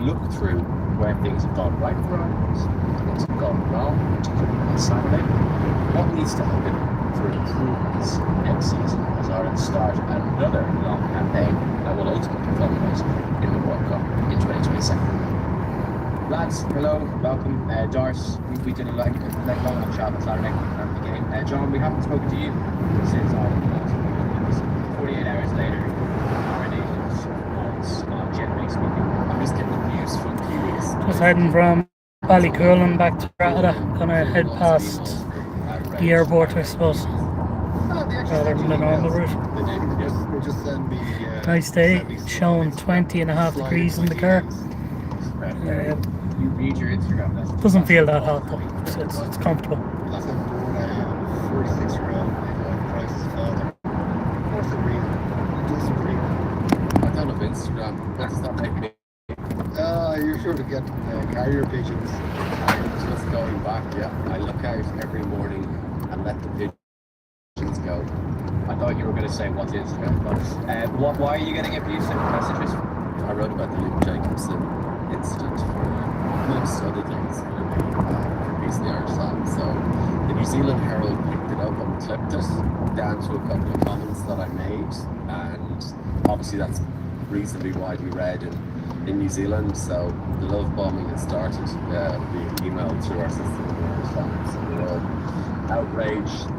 look through where things have gone right for us, things have gone wrong, particularly on Saturday, what needs to happen for improvements next season as Ireland start another long campaign that will ultimately culminate in the World Cup in 2027. Lads, hello, welcome. Doris, we did a long chat on Saturday after the game. John, we haven't spoken to you since Ireland last. 48 hours later, our nation's thoughts on generally speaking. I'm just getting the news from Kiwis. Just heading from Ballycoolin back to Drogheda. Gonna head past the airport, I suppose, rather than the normal route. Nice day, showing 20.5 degrees in the car. You read your Instagram message. Doesn't feel that hot though. It's comfortable. 46-year-old crisis father. What's the reason? It doesn't breathe. I don't have Instagram. What does that make me? You're sure to get carrier pigeons. I'm just going back, yeah. I look out every morning and let the pigeons go. I thought you were going to say what's Instagram, but why are you getting abusive messages? I wrote about the Luke Jacobson incident amongst other things for Piece of the Irish Times. So the New Zealand Herald picked it up and clipped it down to a couple of comments that I made, and obviously that's reasonably widely read in New Zealand. So the love bombing has started being emailed through our system in the Irish Times, and we're all outraged.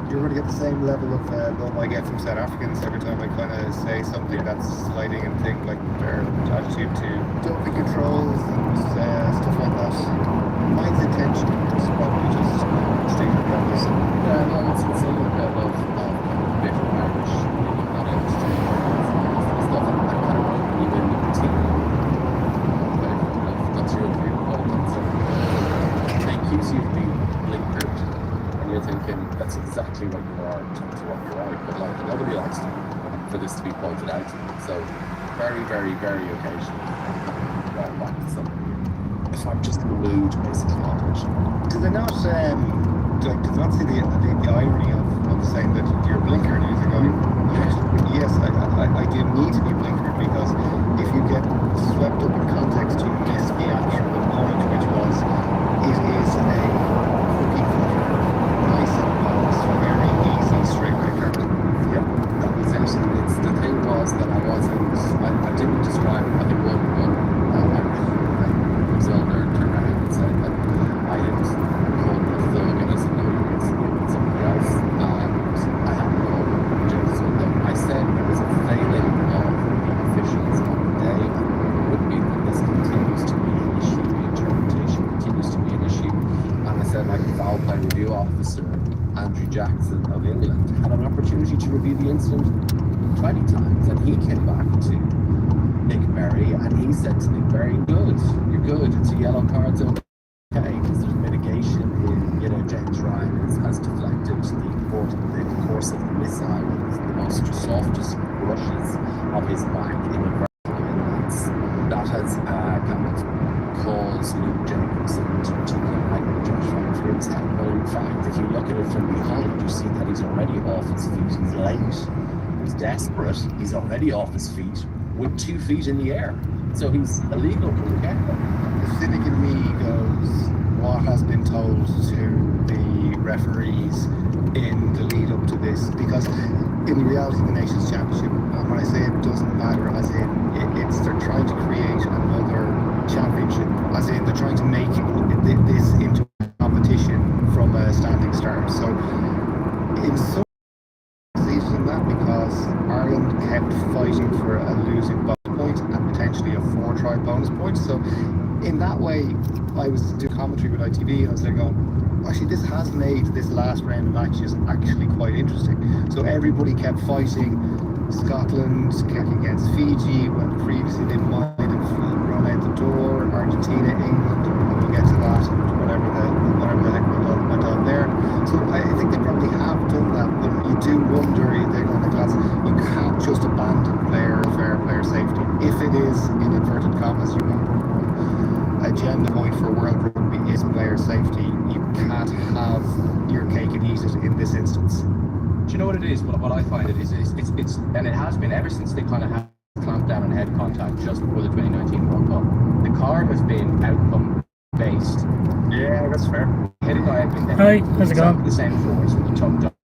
You're going to get the same level of love I get from South Africans every time I kind of say something that's sliding and thing, like their attitude to doping controls and stuff like that. Mine's intention is probably just stating the obvious. Yeah, no, it's a little bit of bit of Irish, not able to do stuff that I kind of won't even continue. That's your opinion. They accuse you of being blinkered. You're thinking that's exactly what you are to what you're right, but like nobody likes for this to be pointed out. So very, very, very occasionally going back to something. If I'm just in the mood, basically, I'll do it. Do they not see the irony of saying that you're blinkered? And you're going, yes, I do need to be blinkered, because if you get swept up in context, you miss the actual point, which was it is a cookie cutter. Very easy straight record. Yep, that was it. It's the thing was that I didn't describe it. I think one was on there and turned around and said that I didn't call him a thug, and he said no, you were with somebody else. And I hadn't called him just with them. I said it was a failing of the officials on the day, and it would be that this continues to be an issue, the interpretation continues to be an issue. And I said, like, the foul play review officer Andrew Jackson of England had an opportunity to review the incident 20 times, and he came back to Nick Berry and he said to me, very good, you're good, it's a yellow card, it's okay, because there's mitigation in, James Ryan has deflected the course of the missile with the most softest brushes of his back in a that has kind of caused Luke Jacobson to like Josh Van Fleet's head. But in fact, if you look at it from behind, you see that he's already off his feet. He's late, he's desperate, he's already off his feet with 2 feet in the air. So he's illegal from the get-go. The cynic in me goes, what has been told to the referees in the lead up to this? Because in reality, the Nations Championship, and when I say it doesn't matter, as in they're trying to create another championship, as in they're trying to make this into a competition from a standing start. So in some seasons in that, because Ireland kept fighting for a losing bonus point and potentially a 4-try bonus point. So in that way, I was doing commentary with ITV and I was there going, actually this has made this last round of matches actually quite interesting. So everybody kept fighting. Scotland kicking against Fiji when previously they might have run out the door. Argentina, England, we'll get to that, whatever the heck went on there. So I think they probably have done that, but you do wonder, they're going to class, you can't just abandon player safety. If it is, in inverted commas, agenda point for World Rugby is player safety, you can't have your cake and eat it in this instance. Do you know what it is? What I find it is it's and it has been ever since they kind of have clamped down on head contact just before the 2019 World Cup. car has been outcome based. Yeah, that's fair. Hit a guy up in the Hi, head. how's it Exactly going? the same force with the tucked up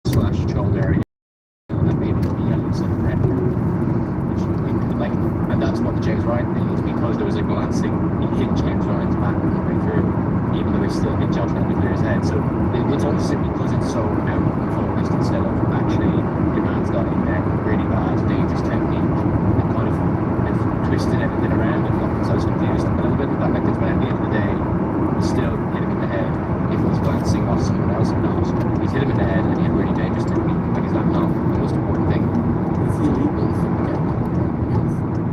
slash shoulder area. And maybe the yellow something red. Like, and that's what the James Ryan thing is, because there was a glancing, he hit James Ryan's back on the way through, even though he still hit Josh Clear's head. So it's also because it's so out and focused instead of actually the man's got in there really bad, dangerous technique, and kind of they've twisted everything around and got so confused a little bit with that. Like, it's at the end of the day, he still hit him in the head. If he was glancing off someone else or not, he's hit him in the head and he had really dangerous technique. Like, is that not the most important thing? It's illegal from the get-go,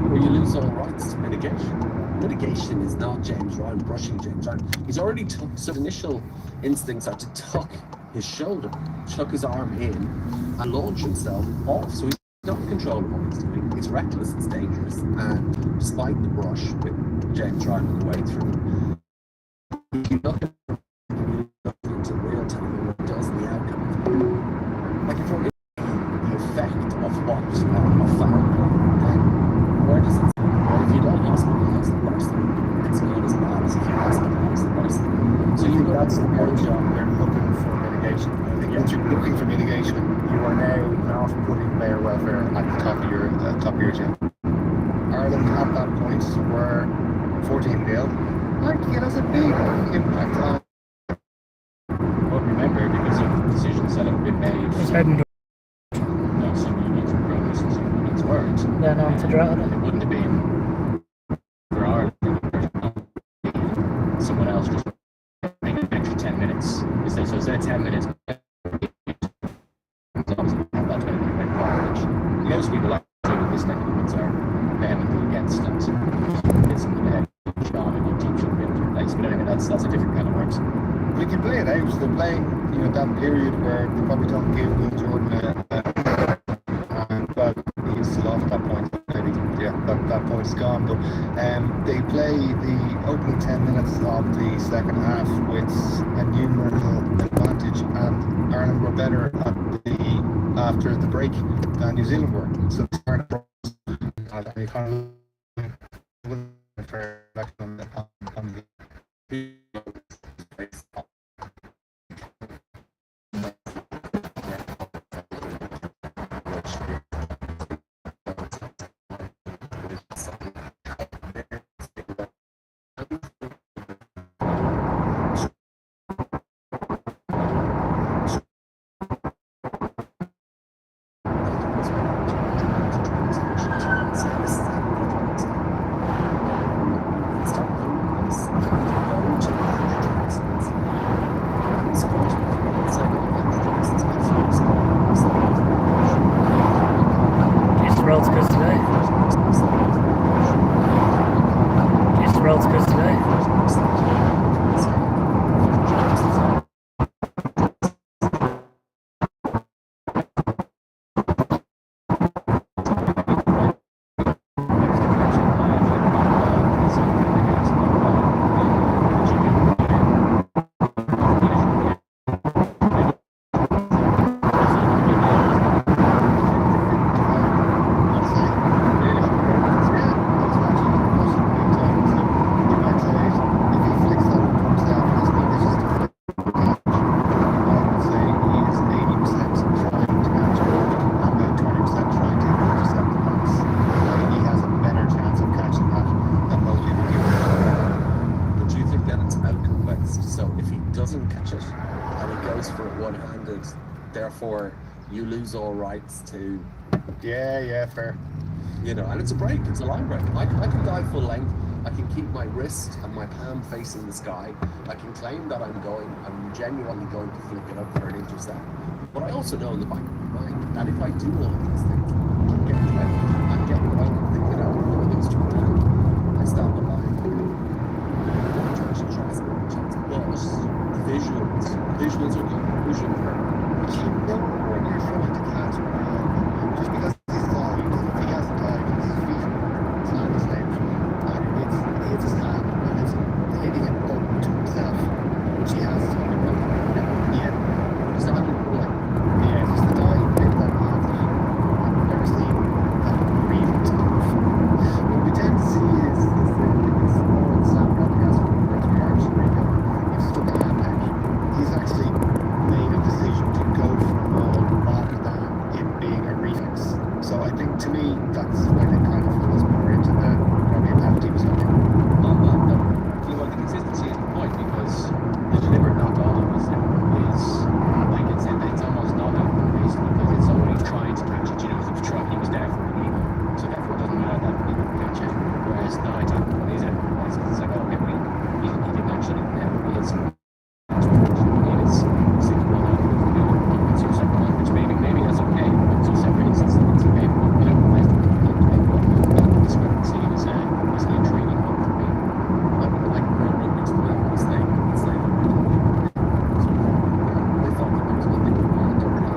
where you lose all rights to mitigation. Mitigation is not James Ryan brushing James Ryan. He's already took, so initial instincts are to tuck his shoulder, tuck his arm in, and launch himself off. So he's not in control of what he's doing. It's reckless, it's dangerous, and despite the brush with James Ryan on the way through, if you look into real time and what it does in the outcome, like if you're in the effect of what of foul play, then where does it? Well, if you don't hospitalize the person, it's not as bad as if you hospitalize the person. So I you think that's the point, point, John. We're looking for mitigation. I think once you're looking for mitigation, you are now not putting player welfare at the top of your gym. Ireland at that point were 14-0. Like, it has a big impact on. But remember, because of the decisions that have been made, Just heading to some unions were progress and some unions weren't. then on to Drogheda. It wouldn't have been for Ireland, someone else just make an extra 10 minutes. So instead of 10 minutes, obviously have that 20-minute red card, which most people actually with this neck of the woods are vehemently against that. It's in the head, shot, and your team should be able to replace. But anyway, that's a different kind of works. We can play it out. They're playing, that period where they probably don't give Will Jordan well, he's still off at that point. Maybe, that point's gone. But they play the opening 10 minutes of the second half with a numerical advantage, and Ireland were better after the break than New Zealand were. So they kind of on the Jeez, the road's good today. Jeez, the road's good today. Therefore, you lose all rights to. Yeah, fair. And it's a break. It's a line break. I can dive full length. I can keep my wrist and my palm facing the sky. I can claim that I'm genuinely going to flick it up for an intercept. But I also know in the back of my mind that if I do all of these things, I'm getting ready. I'm getting what I think, one of those two around. I stand the line. But visuals are good. Visuals are But you know when you're trying to catch Ryan, just because he's died, if he hasn't died, his feet, his hand is out, and it hits his hand, and it's hitting him up to himself, which he has to do. Yeah. It's not like, it's just the dive bit that I've never seen think to me that's when it kind of falls more into the probably a penalty or something. Oh, well, the consistency is the point because the deliberate knock on is like it's almost not out basically because it's only trying to catch it. You know, if he was there for an ego, so therefore it doesn't matter that he didn't catch it. Whereas 9 times when he's out, it's like, oh, okay, he didn't actually he is sinking one out of two separate ones, which maybe that's okay. But two separate instances, it's okay. But you know, that discrepancy is an intriguing one for me. Like rugby's it's like I thought that there was one thing they were happy with the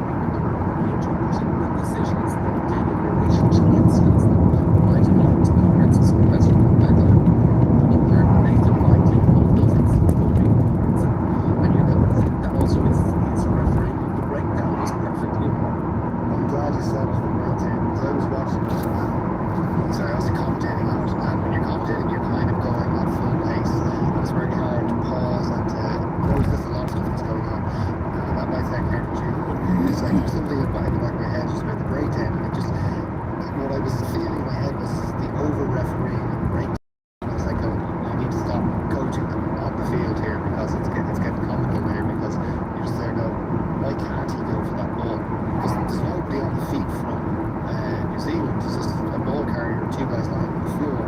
injuries and the decisions that they did in relationship incidents that might have led to cards as well as Nathan likely all those incidents will be cards and you're going to think that also is refereeing the breakdown was perfectly I'm glad you said it right there because I was watching it. Sorry, I was commentating on it, and when you're commentating, you're kind of going at full pace. And it's very hard to pause and to notice a lot of stuff that's going on. That might sound counterintuitive, but it's like there's something in the back of my head just about the breakdown. And it just, what I was feeling in my head was the over-refereeing and the breakdown. I was like, oh, you need to stop coaching them on the field here because it's getting comical there because you're just there going, why can't he go for that ball? Because there's nobody on the feet from New Zealand. There's just a ball carrier and 2 guys lying on the floor.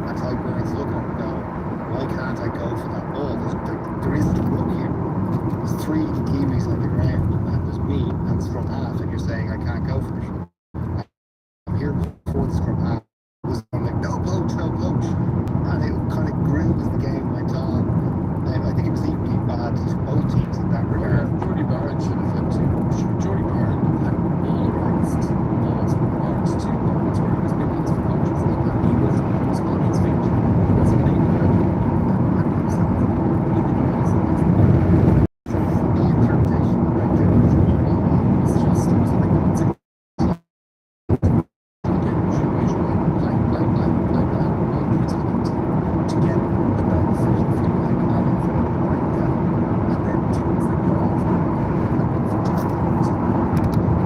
And Ty Burns looking at him going, why can't I go for that ball? There isn't a look here. There's 3 Kiwis on the ground and there's me and the scrum half and you're saying I can't go for it. I'm here before the scrum half. I'm like, no poach. And it kind of grew as the game went on. I think it was equally bad to both teams in that regard. Jordy Barron should have had Jordy Barron had all the rights to balls and marks to balls where he was being asked for coaches and he was on his feet. He wasn't playing the ground. And he was The interpretation right there was it's just it was like it's a to get the benefit if you like out of the breakdown and then teams that go off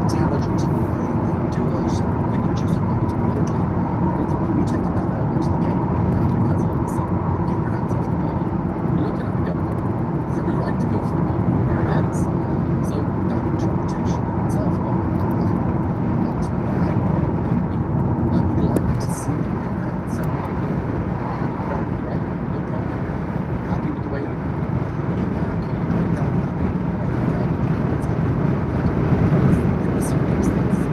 intelligent way they do it when you just automatically when you take that out into the game because all of a sudden you get your hands off the ball you're looking at the gun it's every right to go for the ball with your hands so that interpretation in itself I would like to see them in that so right, no problem. Happy with the way that in the circumstances,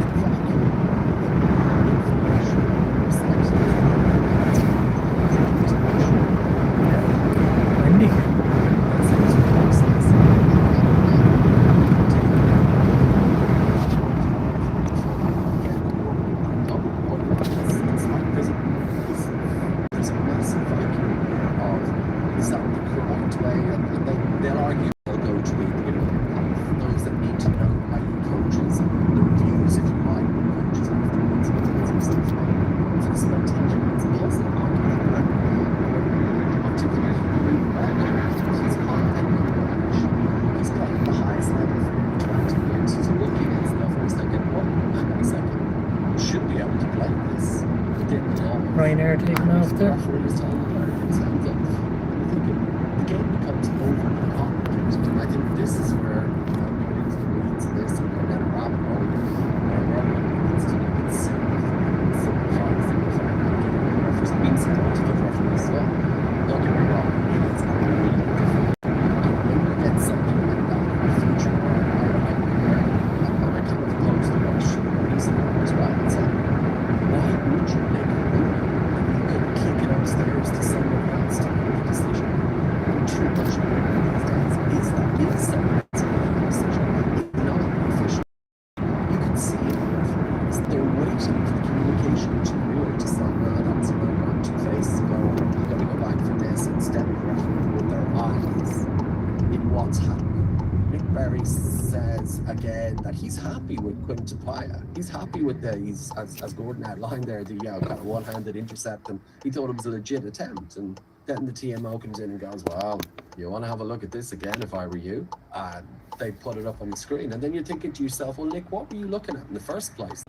Windy. There's a massive vacuum of is that the correct way and they'll argue they'll go to those that need to know i.e. coaches and the reviews if you like coaches afterwards and some stuff for the spectator it's also an argument that articulated really well he's high he's got the highest level for 20 years he's a rookie and stuff and he's thinking well hang on a second should be able to play this within the law Ryanair taking off there. referees telling the Americans and the game becomes overly complicated and I think this is where we get into the weeds of this and go down a rabbit hole where everyone needs to make it simplify the referees being supportive of referees as well don't get me wrong it's not really difficult and when you get something like that in the future and I kind of close to watch recently as well it's like why would you make a rule and you could kick it upstairs to someone else to make the decision? And too much these days is that is someone else making the decision. It's not efficient. You can see it in referees. They're waiting for the communication to rule to say, well, that's where we're 2 phases ago, we're going to go back for this instead of refereeing with their eyes in what's happening. Nick Berry says again that he's happy with Quinn Tapia. He's happy with as Gordon outlined there, the kind of one-handed intercept, and he thought it was a legit attempt. And Then the TMO comes in and goes, well, you want to have a look at this again if I were you? They put it up on the screen. And then you're thinking to yourself, well, Nick, what were you looking at in the first place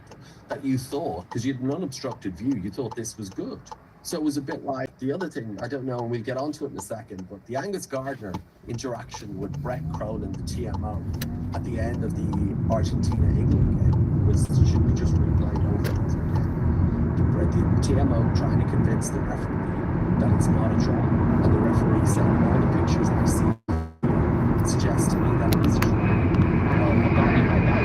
that you thought, because you had an unobstructed view, you thought this was good? So it was a bit like the other thing, I don't know, and we'll get onto it in a second, but the Angus Gardner interaction with Brett Cronin, the TMO, at the end of the Argentina-England game should be just replayed over and over again. The TMO trying to convince the referee that it's not a draw, and the referee saying all the pictures I see suggest to me that it is a draw. Well, got me like that.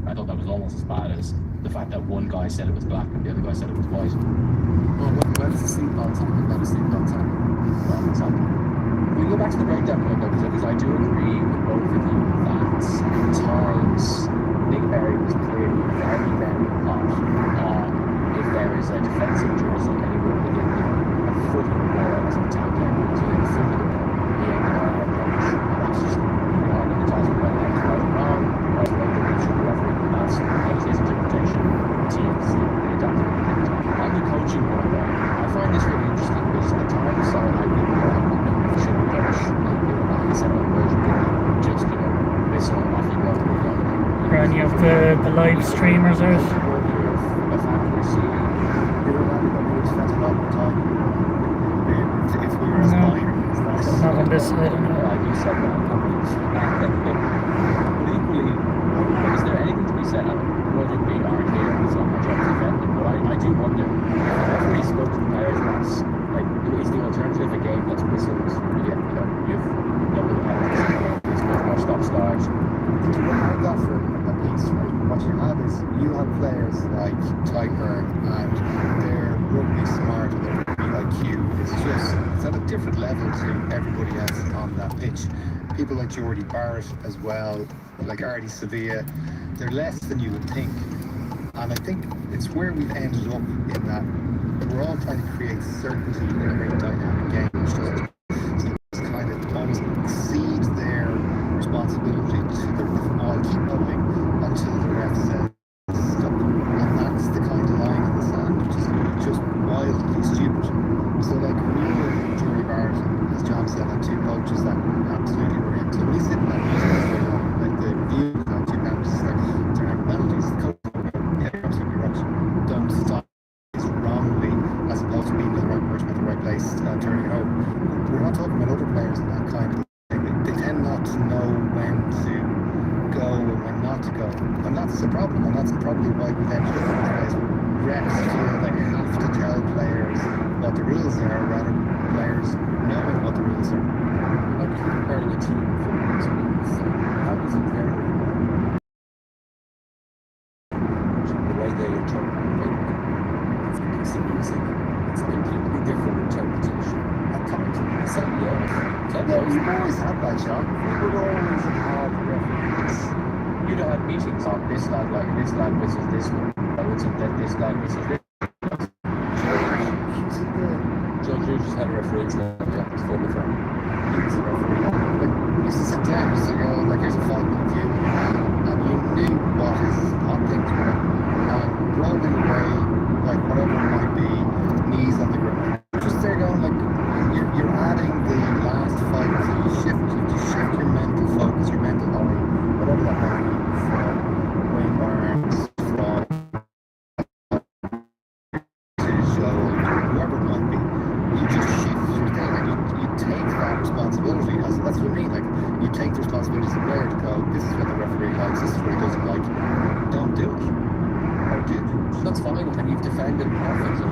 I thought that was almost as bad as the fact that one guy said it was black and the other guy said it was white. Well, where's the seatbelt on? Where's the seatbelt on? Well, exactly. We go back to the breakdown point though, because I do agree with both of you that at times Nick Berry was clearly very, very hot on if there is a defensive jersey anywhere within a foot of the ball as a attack game, so within a foot of the ball, he ain't going to approach. That's just, you know, another time about that is right or wrong. That's his interpretation. Teams adapted on the coaching board. I find this really interesting because at times I think we should coach like I said on version just miss on off you go. Or any of the live streamers out. If we were as minor, Not on this side. You said that. But equally, is there anything to be said? Whether it be our here, it's not my job to defend them, but I do wonder if the referee spoke to the players that's like, is the alternative a game that's whistled? You've double the penalties, it's much more stop start. To remove that for a piece, right? What you have is you have players like Tyker and their rugby smart and their rugby IQ is just it's at a different level to everybody else on that pitch. People like Jordy Barrett as well, like Artie Sevilla, they're less than you would think. And I think it's where we've ended up in that we're all trying to create certainty in a very dynamic game, which just kind of almost exceeds their responsibility to the ball keep moving until the ref says stop. And that's the kind of line in the sand, which is just wildly stupid. So like when you were Jordy Barrett, as John said, had two coaches that absolutely were into when he's sitting there, like the view of that two penalties, like turn out penalties, the coach yeah, you're absolutely right. Don't stop wrongly as opposed to being the right person at the right place turning it over. We're not talking about other players in that kind of thing. They tend not to know when to go and when not to go. And that's the problem, and that's probably why we've ended up in this place where refs feel they have to tell players what the rules are rather than players knowing what the rules are. Like comparing a team from this week, so how does it vary? The way they interpret it's a completely different interpretation. At times, so Yeah, we've always had that, Sean. We would always have had referees. You'd have had meetings on this lad whistles this one, this lad whistles this. Joe Drew just had a referee tonight before the front. He was a referee. Like, we used to sit down and go, like, here's a 5-minute view, and you knew what his hot things were. And rolling away, like, whatever it might be, knees on the ground. Just there going, like, you're adding the last 5 minutes. You shift your mental focus, your mental eye, whatever that might be, from Wayne Barnes, from to Joe, whoever it might be. You just shift your thing and you take that responsibility. That's what I mean. Like, you take the responsibility as a player to go, this is what the referee likes, this is what he doesn't like. Don't do it. Or do it. That's fine, and you've defended perfectly.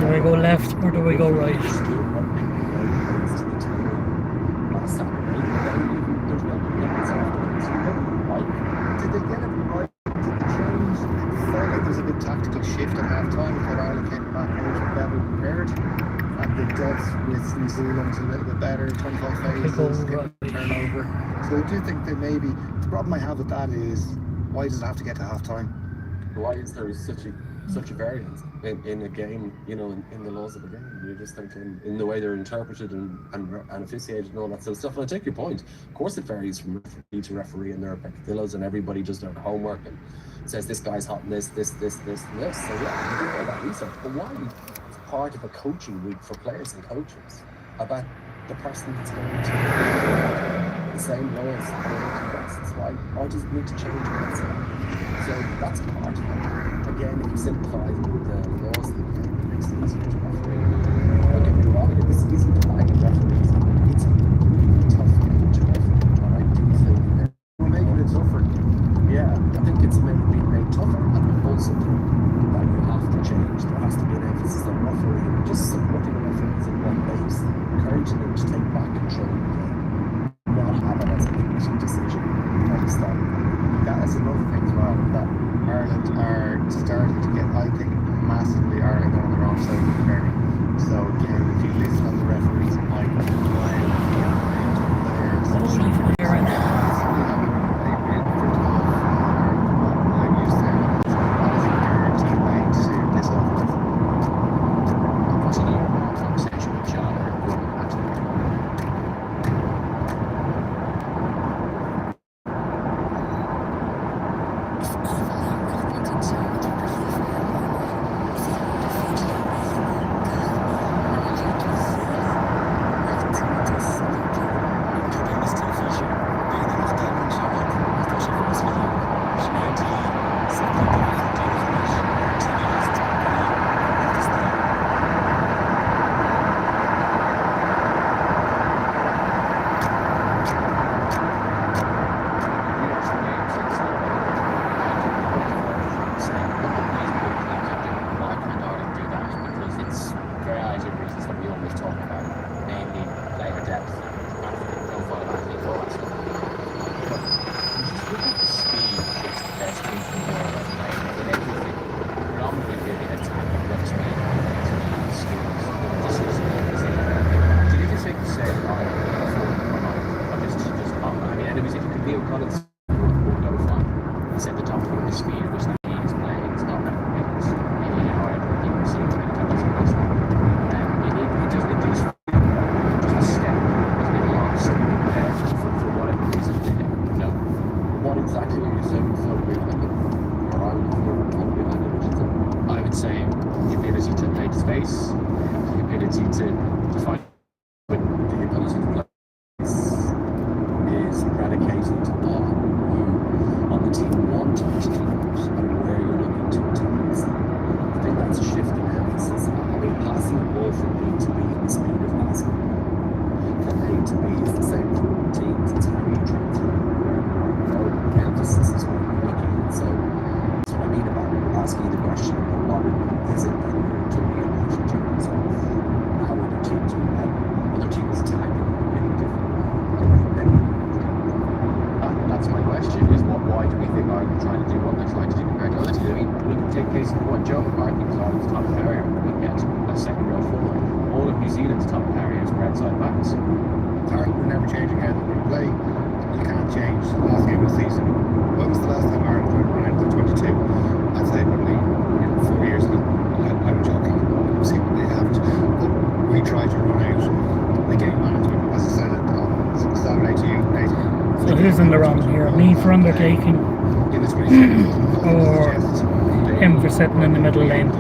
Do we go left or do we go right? Did they get it right? Did they change? It felt like there's a bit tackle tactical shift at half time. I thought Ireland came back a little better prepared. And the depth with New Zealand's a little bit better, 25 phases, getting turnover. So I do think that maybe the problem I have with that is why does it have to get to half time? Why is there such a variance in a game, you know, in the laws of the game? You just think in the way they're interpreted and officiated and all that sort of stuff. And I take your point. Of course it varies from referee to referee, and there are peccadillos and everybody does their homework and says this guy's hot in this and this. So yeah, you do all that research. But why is part of a coaching week for players and coaches about the person that's going to the same laws for contestants? Why does it need to change that? So that's part of it. Again, if you simplify the laws of the game, it makes it easier to referee. Don't get me wrong, in this season, flagging referees, it's a really tough game to referee. And I do think We're making it tougher. yeah, I think it's being made tougher, and also that you have to change. There has to be an emphasis on refereeing, just supporting the referees in one place, encouraging them to take back control of the game, not have it as a commission decision at the start. That is another thing as well, that Ireland are starting to get, I think, massively Ireland on the wrong side of the journey. So again, if you listen on the referees, Mike, Ryan, who's in the wrong here? Me for undertaking or him for sitting in the middle lane?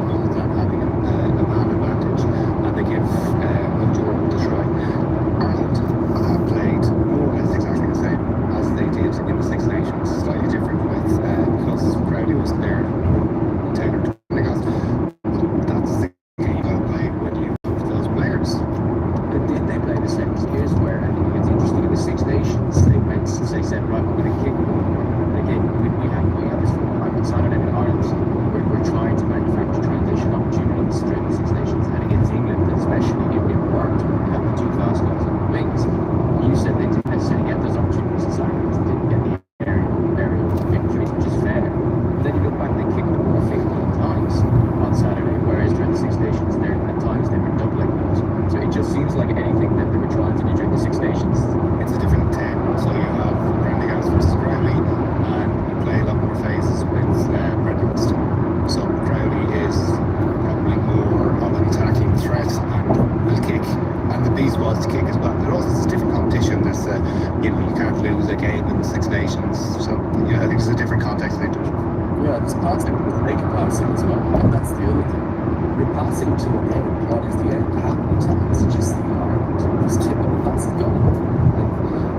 Back the just passing, naked passing as well. And that's the other thing. You're passing to an end. What is the end? How many times did you see Ireland was tipping the pass goal?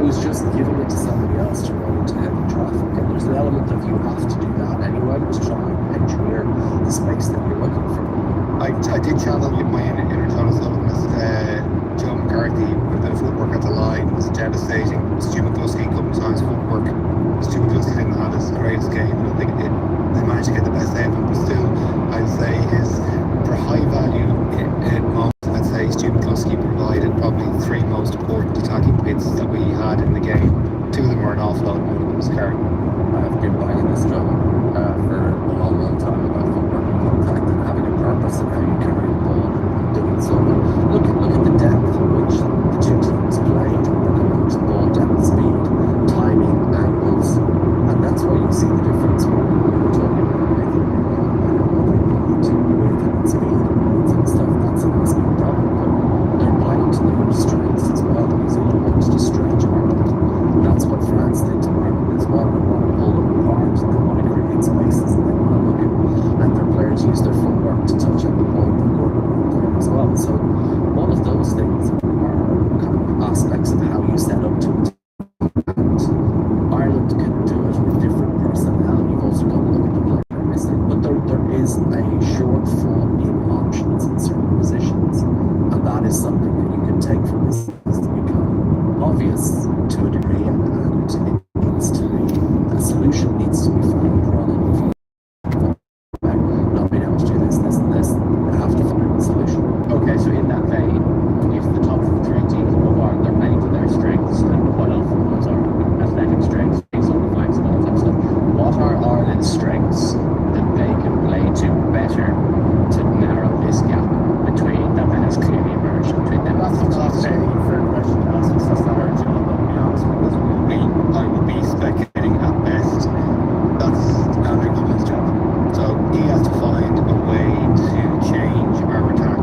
It was just giving it to somebody else to run into heavy traffic. And there's an element of you have to do that anyway, to try and engineer the space that you're looking for. I did channel with my inner tunnel slowness. Joe McCarthy with a bit of footwork at the line was devastating. Stu McCluskey a couple of times footwork. Stu McCluskey didn't have his greatest game. I don't think they managed to get the best out of him, but still, I'd say his for high value moments, I'd say Stu McCluskey provided probably the three most important attacking bits that we had in the game. Two of them were an offload, one of them was carry. I've been buying this job for a long time about footwork and contact and having a purpose in how you carry the ball and doing so. But look at the depth in which the two teams played when they're coming to the ball, depth, speed, timing, angles, and that's why you see the difference when we're talking about making width and speed and stuff. That's a massive problem, but they're playing to their strengths as well. New Zealand wants to stretch Ireland. That's what France did to Ireland as well. They want to pull them apart, they want to create spaces, and they want to look at, and their players use their footwork to touch out the ball and go there as well. So all of those things are kind of aspects of how you set up to it. And Ireland can do it with different personnel. You've also got to look at the player they're missing. But there is a shortfall in options in certain positions, and that is something that you can take from this to become obvious to a degree, and it needs to be, a solution needs to be found rather than not being able to do this, and this. They have to find a solution. Okay, so in that vein, if the top three teams of Ireland are playing to their strengths, and quite often those are athletic strengths, based on the flanks and all that stuff, what are Ireland's strengths that they can play to better to narrow this gap between that has clearly emerged between them? That's not a fair question to ask. That's not our job, I'll be honest, because I would be speculating at best. That's Andrew Gublin's job. So he has to find a way to change our attack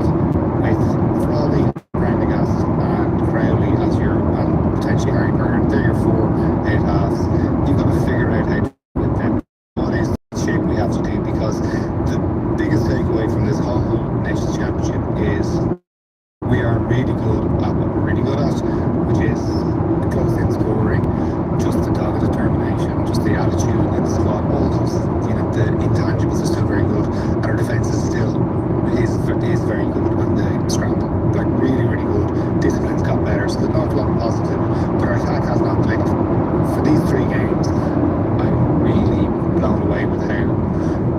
with Frawley, Prendergast and Crowley as your, and potentially Harry Byrne. They're your four head halves. You've got to figure out how to do with them. What is the shape we have to do? Because the biggest takeaway from this whole Nations Championship is we are really good at what we're really good at, which is close-in scoring, just the dogged determination, just the attitude in the squad. All those, the intangibles are still very good, and our defence is still is very good, and the scramble, like really, really good. Discipline's got better, so there's not a lot of positive, but our attack has not clicked. For these three games, I'm really blown away with how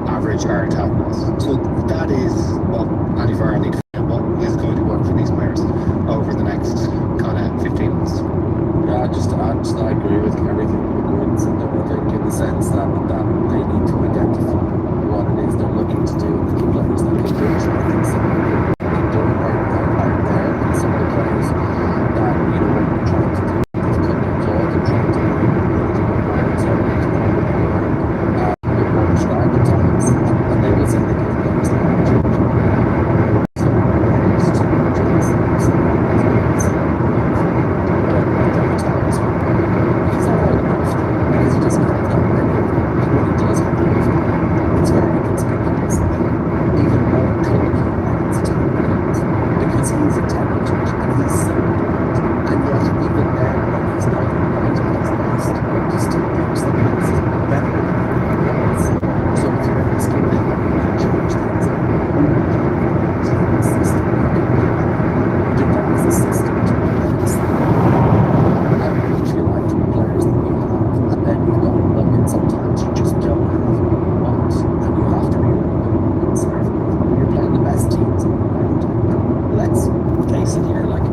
average our attack was. So that is what Andy Farrell needs to find out what is going to work for these players over the next kind of 15 months. Yeah, just to add, I agree with everything that Gordon said there. I think in the sense that they need to identify what it is they're looking to do with the players that can do it. I think some of the people that can do it are there, and some of the players that, what we're trying to do, they've cut their cloth and trying to do it. So they need to come up with more prescribed at times, and they will say they give players the opportunity. So there's two changes. He's not old enough because he doesn't have that many of them. And when he does have them, it's very conspicuous and even more clinical in its attack because he's intelligent and he's sound. And yet, even then, when he's not quite at his best, he still thinks that he's better than everyone else. So if you're asking him, you can change things up. It's the system working. Devise the system to replace them. If you like to the players that you have, and then you've got to look at sometimes you just don't have what you want, and you have to be a little bit conservative. When you're playing the best teams in the world, and let's face it here, like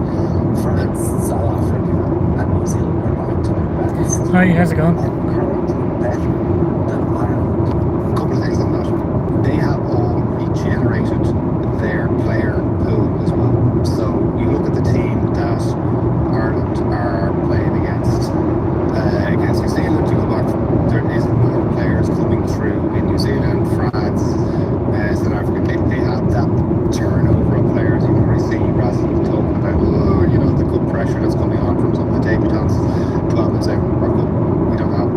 France, South Africa, and New Zealand are back to their best. Hi, how's it going? And currently better than Ireland. A couple of things on that. They have all regenerated their player pool as well. So you look at the team that Ireland are playing against New Zealand, you go back, there is more players coming through in New Zealand, France, South Africa. They have that turnover of players. You already see Rassi talking about, the good pressure that's coming on from some of the debutants. 12 months out, we don't have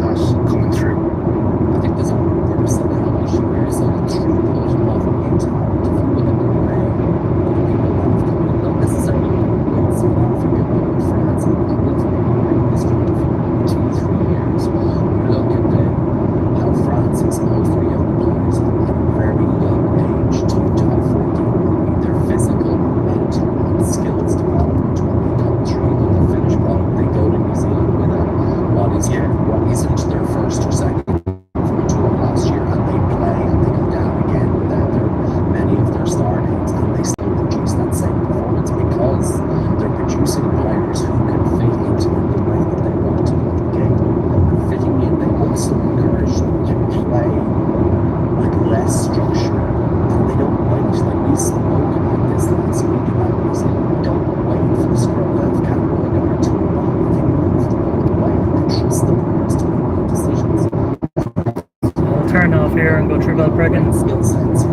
turn off here and go through Balbriggan, skill sets,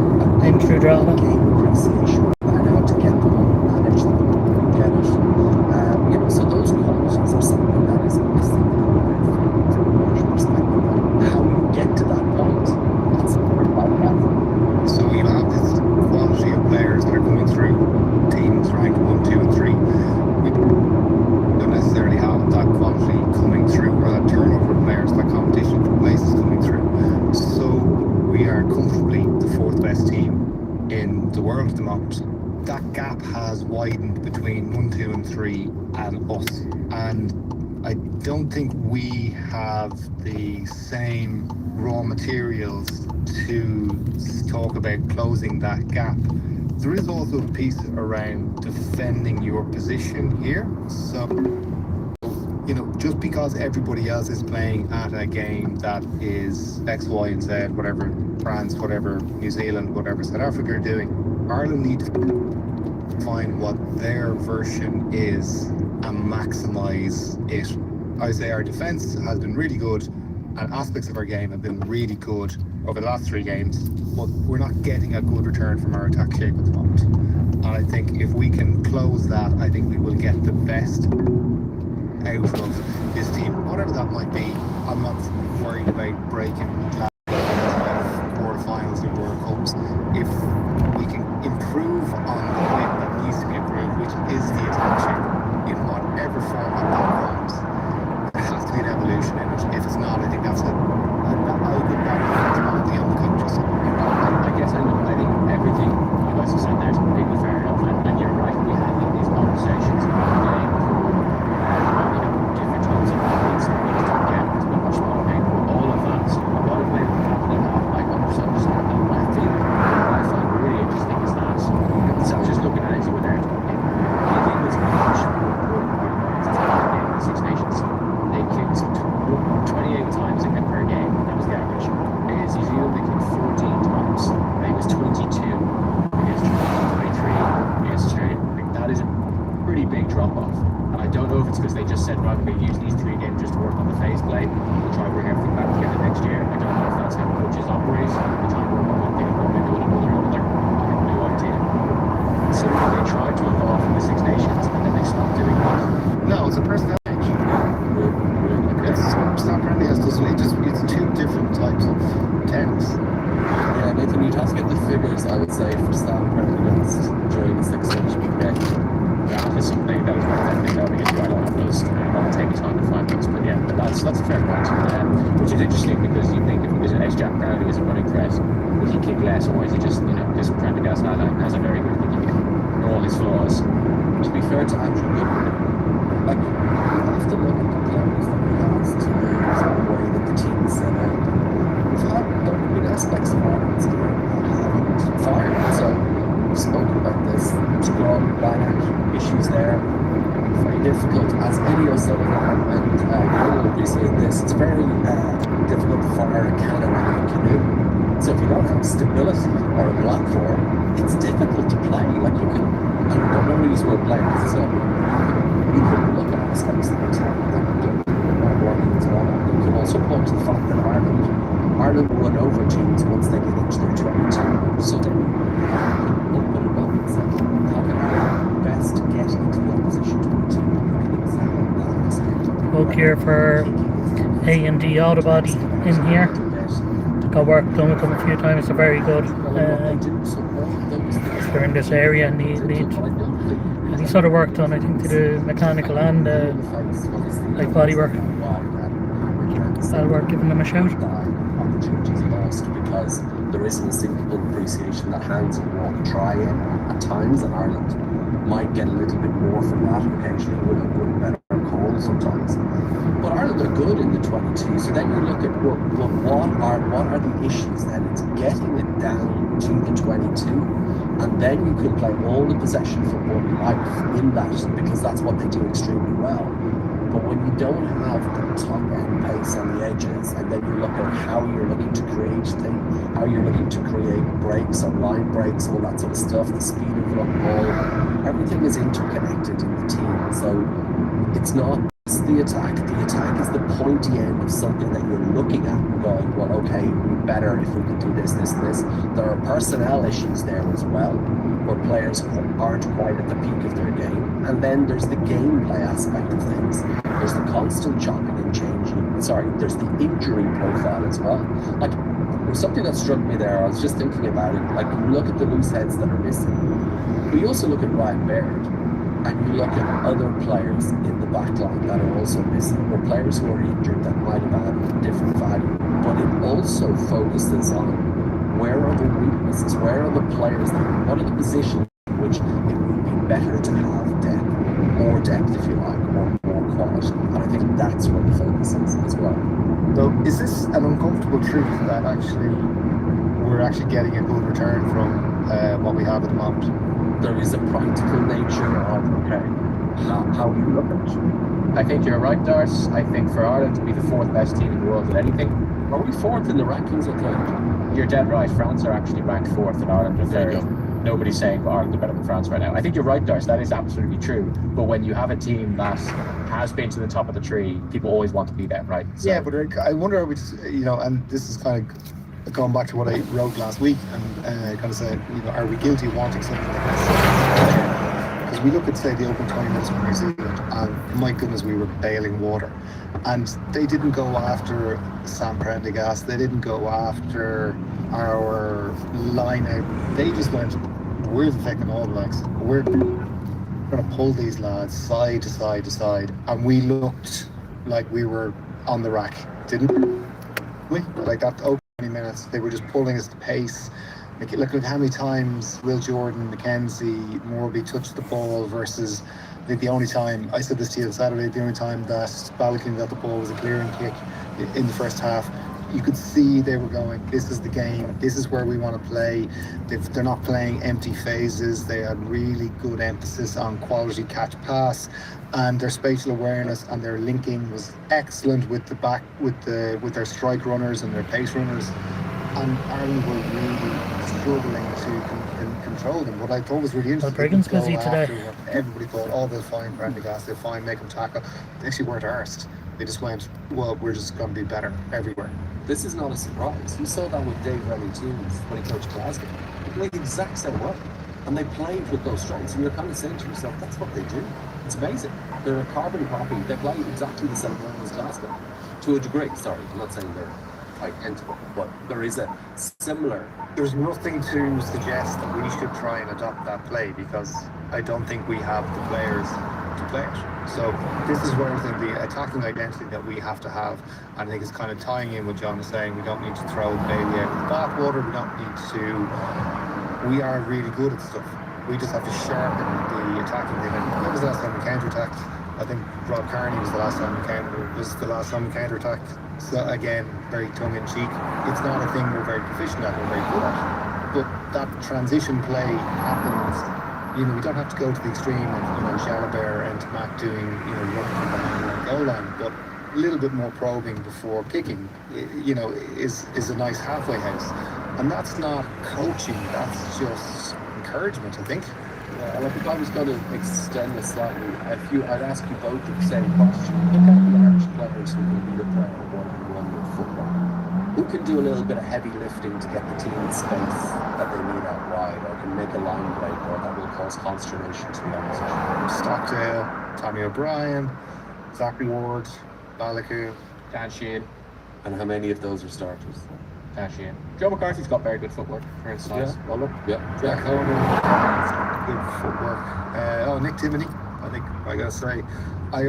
in through Drogheda. game appreciation, learn how to get the ball, manage the ball, get it. You know, so those qualities are something that is missing from a coach perspective. How you get to that point, that's important. So you have this quality of players that are coming through teams ranked 1, 2 and 3. We don't necessarily have that quality coming through, or that turnover of players, that competition for places coming through. So we are comfortably the 4th best team in the world at the moment. That gap has widened between 1, 2 and 3 and us. And I don't think we have the same raw materials to talk about closing that gap. There is also a piece around defending your position here. So, you know, just because everybody else is playing at a game that is X, Y, and Z, whatever France, whatever New Zealand, whatever South Africa are doing, Ireland need to find what their version is and maximise it. I say our defence has been really good, and aspects of our game have been really good over the last 3 games, but we're not getting a good return from our attack shape at the moment. And I think if we can close that, I think we will get the best out of this team, whatever that might be. I'm not worried about breaking quarterfinals of World Cups. If we can improve on the bit that needs to be improved, which is the attack shape, in whatever format that comes, there has to be an evolution in it. If it's not, I think that's I think that depends partly on the coaches. I guess I think everything you guys have said there is completely fair enough, and you're right. We have had these conversations about playing different types of athletes. We just don't get to a much smaller game. All of that. So a lot of players I understand that. I think what I find really interesting is that so I'm just looking at it you were there. I think there's much more important part of the game in the Six Nations. They kicked 28 times per game. That was the average. Against New Zealand, they kicked 14 times. It was 22 against 23 against Australia. Like, that is a pretty big drop off. And I don't know if it's because they just said, right, we're going to use these 3 games just to work on the phase play. We'll try and bring everything back together next year. I don't know if that's how coaches operate. They try and work on one thing and then they do it another. I have no idea. So they tried to evolve from the Six Nations and then they stopped doing that. No, it's a personality. It's not really as it's 2 different types of tennis. Yeah, Nathan, you'd have to get the figures, I would say, for stand against during the Six Nations game. That is something that was definitely that because I don't have those. I'll take the time to find those. But yeah, that's a fair point. Which is interesting because you think if there's an Jack Browning as a running threat, would he kick less or is he just just Prendergast has a very good kick for all his flaws? To be fair to Andrew Goodwin, like, you have to look at the players that we last 2 years and the way that the team is set up. There have been aspects of Ireland's game that haven't fired. So we've spoken about this. Strong line issues there. Very difficult, as any of us said, and I will appreciate this. It's very difficult to fire a cannon in a canoe. So if you don't have stability or a platform, it's difficult to play. Like you can, I don't want to use the word play because it's not. You can look at aspects that are not working as well. You can also point to the fact that Ireland run over teams once they get into their 22. So they open it up and say, how can I best get into the opposition 22? Look here for A&D Autobody in here. Got work done with them a few times. They're very good. They're in this area and need any sort of work done. I think they do mechanical and like body work. That'll work, giving them a shout. Opportunities lost because there isn't a single appreciation that hands and walk try in at times, and Ireland might get a little bit more from that occasionally with a better call sometimes. But Ireland are good in the 22, so then you look at what are the issues then? It's getting it down to the 22, and then you can play all the possession football you like in that because that's what they do extremely well. But when you don't have the top end pace on the edges, and then you look at how you're looking to create things, how you're looking to create breaks or line breaks, all that sort of stuff, the speed of the ball, everything is interconnected in the team. So it's not just the attack. The attack is the pointy end of something that you're looking at and going, well, okay, we'd better if we could do this, this, this. There are personnel issues there as well, where players aren't quite at the peak of their game. And then there's the gameplay aspect of things. There's the constant chopping and changing. Sorry, there's the injury profile as well. Like, there's something that struck me there. I was just thinking about it. Like, you look at the loose heads that are missing. But you also look at Ryan Baird, and you look at other players in the back line that are also missing, or players who are injured that might have added different value. But it also focuses on where are the weaknesses, where are the players, what are the positions in which it would be better to have depth, more depth if you like, or more quality. And I think that's where the focus is as well. So is this an uncomfortable truth that actually we're actually getting a good return from what we have at the moment? There is a practical nature of, okay, how you look at it. I think you're right, Dars. I think for Ireland to be the fourth best team in the world at anything, Are we fourth in the rankings, I think? you're dead right. France are actually ranked fourth and Ireland are There you third. go. Nobody's saying Ireland are better than France right now. I think you're right, Dars. That is absolutely true. But when you have a team that has been to the top of the tree, people always want to be there, right? So, Yeah, but I wonder, which and this is kind of going back to what I wrote last week, and kind of said, are we guilty of wanting something like this? Because we look at, say, the open 20 minutes with New Zealand, and my goodness, we were bailing water. And they didn't go after Sam Prendergast, they didn't go after our line out. They just went, we're the fucking All Blacks. We're going to pull these lads side to side to side. And we looked like we were on the rack, didn't we? Like that open 20 minutes, they were just pulling us to pace. Like, look at how many times Will Jordan, Mackenzie, Morby touched the ball versus the only time, I said this to you on Saturday, the only time that Ballycoolin got the ball was a clearing kick in the first half. You could see they were going, this is the game, this is where we want to play. They're not playing empty phases. They had really good emphasis on quality catch pass, and their spatial awareness and their linking was excellent with the back, with their strike runners and their pace runners. And Ireland were really struggling to control them. What I thought was really interesting. Balbriggan's busy today. Everybody thought, oh, they'll find Prendergast, they'll find, make them tackle. They actually weren't arsed. They just went, well, we're just going to be better everywhere. This is not a surprise. You saw that with Dave Rennie teams when he coached Glasgow. They played the exact same way. And they played with those strengths. And you're kind of saying to yourself, that's what they do. It's amazing. They're a carbon copy. They play exactly the same way as Glasgow. To a degree, sorry. I'm not saying they're identical, but there is a similar. There's nothing to suggest that we should try and adopt that play, because I don't think we have the players to play it. So this is where I think the attacking identity that we have to have, and I think it's kind of tying in what John is saying. We don't need to throw the baby out with the bathwater. We don't need to. We are really good at stuff. We just have to sharpen the attacking thing. And when was the last time we counter-attacked? I think Rob Carney was the last time we counter-attacked. So again, very tongue-in-cheek. It's not a thing we're very proficient at, we're very good at. But that transition play happens. We don't have to go to the extreme of, Jalabert and Mac doing, running from behind the goal line, but a little bit more probing before kicking, is a nice halfway house. And that's not coaching, that's just encouragement, I think. Yeah, and I think I was going to extend this slightly. I'd ask you both the same question. Look at the Irish players who can beat a player one-on-one with football. Who can do a little bit of heavy lifting to get the team in space that they need out wide, or can make a line break, or that will cause consternation to the opposition? Stockdale, Tommy O'Brien, Zachary Ward, Ballycoolin, Dan Sheehan. And how many of those are starters? Dan Sheehan. Joe McCarthy's got very good footwork for his size. Yeah, well, look, yeah. Jack Homer, good footwork. Nick Timoney, I gotta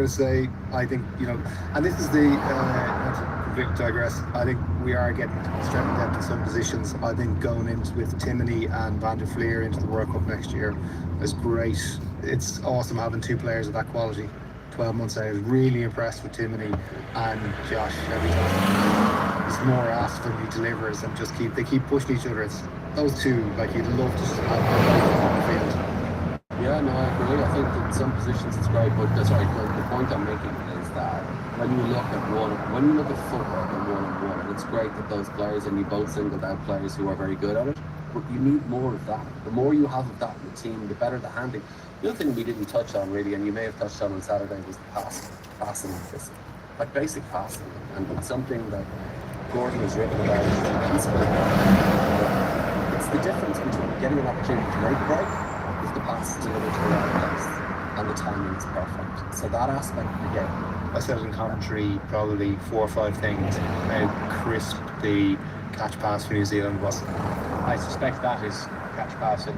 say, I think, and this is not to completely digress, I think we are getting strength and depth in some positions. I think going into with Timoney and Van der Fleer into the World Cup next year is great. It's awesome having two players of that quality 12 months out. I was really impressed with Timoney and Josh every time. He's more asked than he delivers, and they keep pushing each other. It's those two, you'd love to just have them on the field. Yeah, no, I agree. I think that in some positions it's great, but the point I'm making is that when you look at football and one-on-one, and it's great that those players, and you both singled out players who are very good at it, but you need more of that. The more you have of that in the team, the better the handling. The other thing we didn't touch on really, and you may have touched on Saturday, was the passing, like basic passing, and it's something that Gordon has written about. It's the difference between getting an opportunity to make a break if the pass is delivered to the right place and the timing is perfect. So that aspect of the game. I said in commentary probably 4 or 5 things how crisp the catch pass for New Zealand was. I suspect that is catch pass and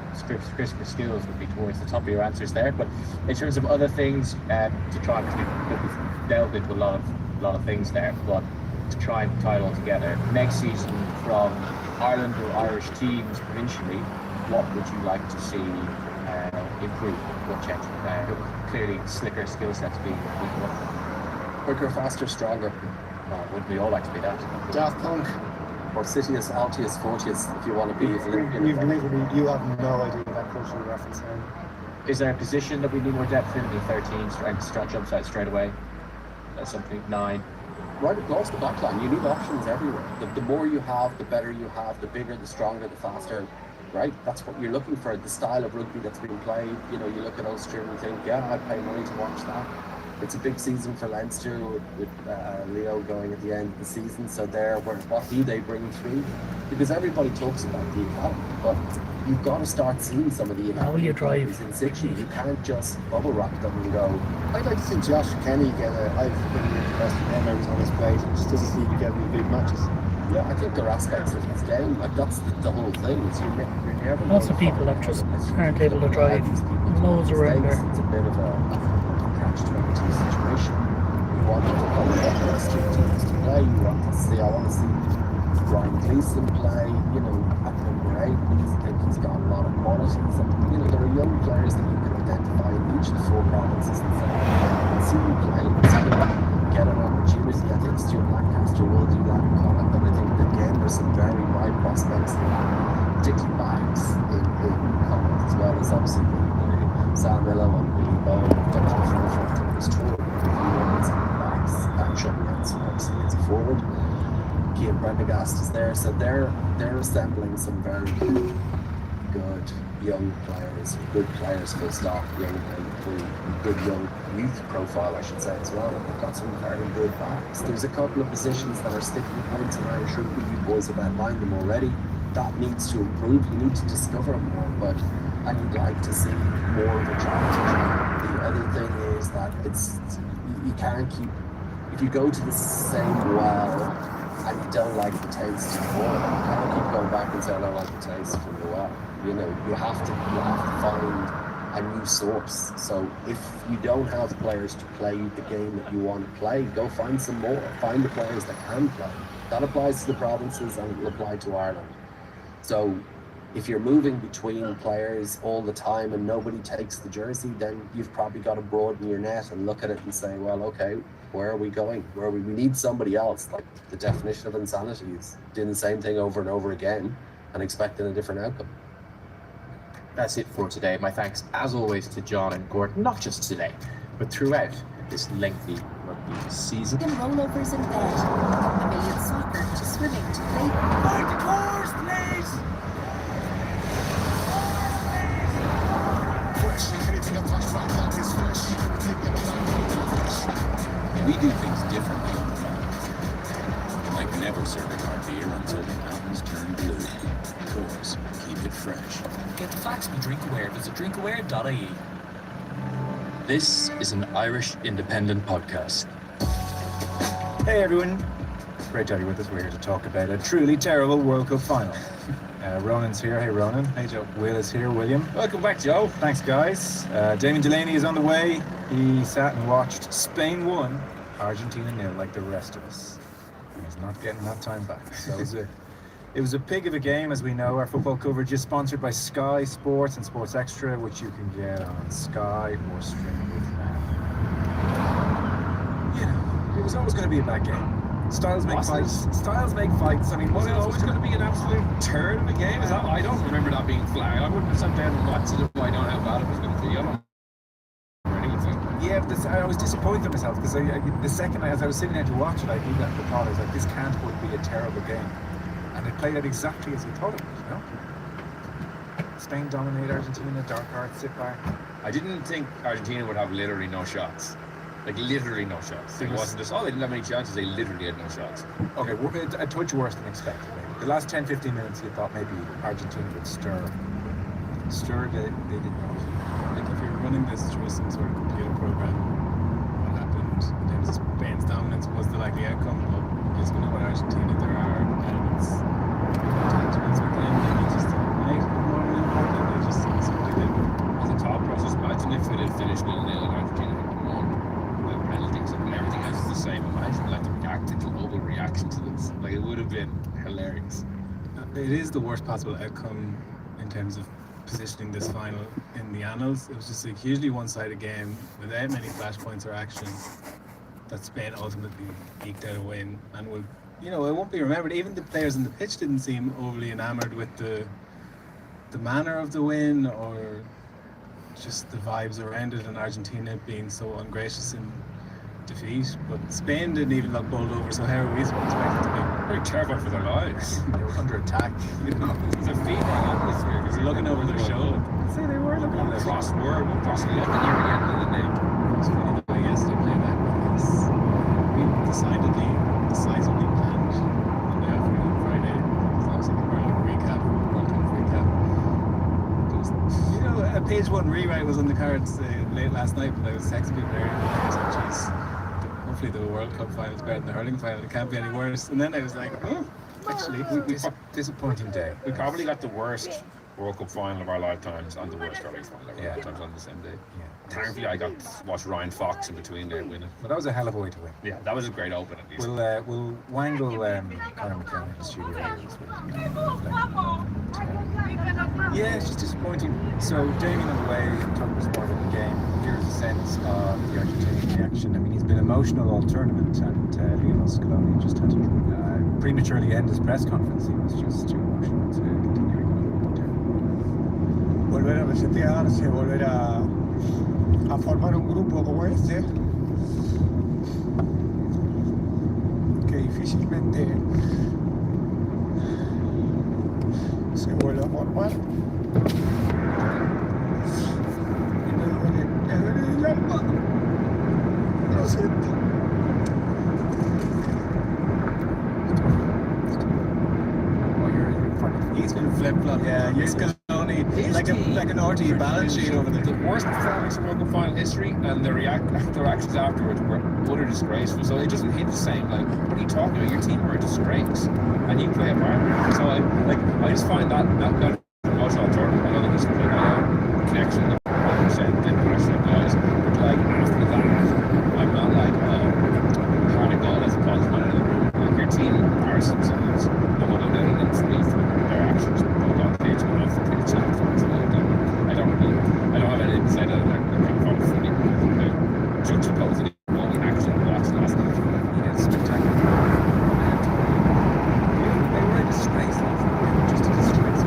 crisper skills would be towards the top of your answers there. But in terms of other things, to try and we've delved into a lot of things there, but to try and tie it all together, next season from Ireland or Irish teams provincially, what would you like to see improve? What change? Clearly, slicker skill sets being one. Quicker, faster, stronger. Would we all like to be that? Daft Punk. Or Citius, Altius, Fortius, if you want to be. You have no idea that cultural reference now. Is there a position that we need more depth in? 13 straight jumps out straight away. That's something. 9. Right across the back line, you need options everywhere. The more you have, the better you have, the bigger, the stronger, the faster, right? That's what you're looking for, the style of rugby that's being played. You know, you look at Ulster and you think, yeah, I'd pay money to watch that. It's a big season for Leinster with Leo going at the end of the season. So what do they bring through? Because everybody talks about the academy, but you've got to start seeing some of the How will you drive? in situ. You can't just bubble wrap them and go. I'd like to see Josh Kenny get I've been impressed with him every time he's played. He just doesn't seem to get any big matches. Yeah, I think there are aspects of his game. Like that's the whole thing. Is you're never Lots of people that just aren't able to drive. Loads around there. It's a bit of a catch-22 situation. You want them to come up against two teams to play. You want to see. I want to see Brian Gleeson play. You know, at number 8 because I think he's got a lot of qualities. And you know, there are young players that you can identify in each of the 4 provinces and say, see you play. See them get an opportunity. I think Stuart Lancaster will do that in Connacht, but I think again there's some very bright prospects, particularly backs in Connacht as well as obviously Sam Miller and Billy Bowen got to the forefront of this tour. Backs and Sean Yates obviously is a forward. Cian Prendergast is there, so they're assembling some very good young players, good players full stop, good young youth profile I should say as well. They've got some very good backs. There's a couple of positions that are sticking points in Irish rugby. You boys have outlined them already. That needs to improve. You need to discover more, but and you'd like to see more of a challenge. The other thing is that you can't keep, if you go to the same well and you don't like the taste of the water, you can't keep going back and say I don't like the taste from the well. You know, you have to find a new source. So if you don't have players to play the game that you want to play, go find some more. Find the players that can play. That applies to the provinces and it will apply to Ireland. So if you're moving between players all the time and nobody takes the jersey, then you've probably got to broaden your net and look at it and say, well, okay, where are we going? We need somebody else. Like the definition of insanity is doing the same thing over and over again and expecting a different outcome. That's it for today. My thanks, as always, to John and Gordon, not just today, but throughout this lengthy rugby season. Rollovers in bed, a million soccer to swimming to play. We do things differently on the farm. Like never serving our beer until the mountains turn blue. Of course, keep it fresh. Get the facts from Drinkaware. Visit drinkaware.ie. This is an Irish independent podcast. Hey everyone, it's great to have you with us. We're here to talk about a truly terrible World Cup final. Ronan's here. Hey Ronan. Hey Joe. Will is here. William. Welcome back, Joe. Thanks guys. Damien Delaney is on the way. He sat and watched Spain 1, Argentina 0 like the rest of us. He's not getting that time back. So it was a pig of a game, as we know. Our football coverage is sponsored by Sky Sports and Sports Extra, which you can get on Sky or stream with now. You know, it was always going to be a bad game. Styles make fights. Styles make fights. I mean, Was it always going to be an absolute turd of a game? I don't remember that being flagged. I wouldn't have sat down and watched it if I don't know how bad it was going to be. I don't remember anything. Yeah, but I was disappointed in myself because the second as I was sitting there to watch it, I knew that the thought, I was like, this can't be a terrible game. And it played out exactly as we thought it would, you know? Spain dominate Argentina, dark art, sit back. I didn't think Argentina would have literally no shots. Like literally no shots. It wasn't just, oh, they didn't have any chances, they literally had no shots. Okay, a touch worse than expected. Maybe. The last 10-15 minutes, you thought maybe Argentina would stir. They did not. Like if you're running this through some sort of computer program, what happened in terms of Spain's dominance was the likely outcome of just going to what Argentina. There are elements, attachments within that you just might have more of an impact, and they just simply didn't. As a thought process, imagine if it had finished 0-0 and Argentina had won the penalties and everything else is the same. Imagine like the global reaction to this. Like it would have been hilarious. It is the worst possible outcome in terms of positioning this final in the annals. It was just a hugely one-sided game without many flashpoints or action that Spain ultimately eked out a win, and will, it won't be remembered. Even the players on the pitch didn't seem overly enamored with the manner of the win, or just the vibes around it, and Argentina being so ungracious in defeat. But Spain didn't even look bowled over, so how are we supposed to expect it to be? Very terrified for their lives. They were under attack. It's a female atmosphere because They're looking over their shoulder. So they were looking at their crossing looking near the end of the name. It's funny the way yesterday played that, because we decidedly decisively planned on the afternoon on Friday. That was like a World Cup recap. There was, a page one rewrite was on the cards late last night, but I was texting people earlier, and I was like, geez, hopefully the World Cup final is better than the hurling final. It can't be any worse. And then I was like, actually, disappointing day. We probably got the worst World Cup final of our lifetimes and the worst hurling final of our Yeah. lifetimes on the same day. Yeah. Thankfully, I got to watch Ryan Fox in between there winning. But that was a hell of a way to win. Yeah, that was a great open at least. We'll wangle Conor McKenna in the studio here this week. Yeah, it's just disappointing. So Damien on the way, talking about more about the game. Here's a sense of the Argentinian reaction. I mean, he's been emotional all tournament, and Lionel Scaloni just had to prematurely end his press conference. He was just too emotional to continue. Volver a resetearse, volver a formar un grupo como este, que difícilmente se vuelva a formar. Y me duele el alma. Lo siento. he's going to flip-flop. Yeah, He's going to only like an RT balance sheet over there. The worst performance in World Cup final history, and the reactions afterwards were utter disgraceful. So it doesn't hit the same. Like, what are you talking about? Your team were a disgrace, and you play a part. So I just find that emotional tournament. I know that he's playing my connection, 100% didn't understand guys, but like after that, I'm not like hard to go as a positive man in the room. Like your team embarrass themselves, and what I'm doing is their actions both on the pitch and off the pitch afterwards. I don't have any insight out of that. I kind of funny. Juxtaposing what we actually watched last night. Yeah, it's spectacular. They were a disgrace last night. Just a disgrace.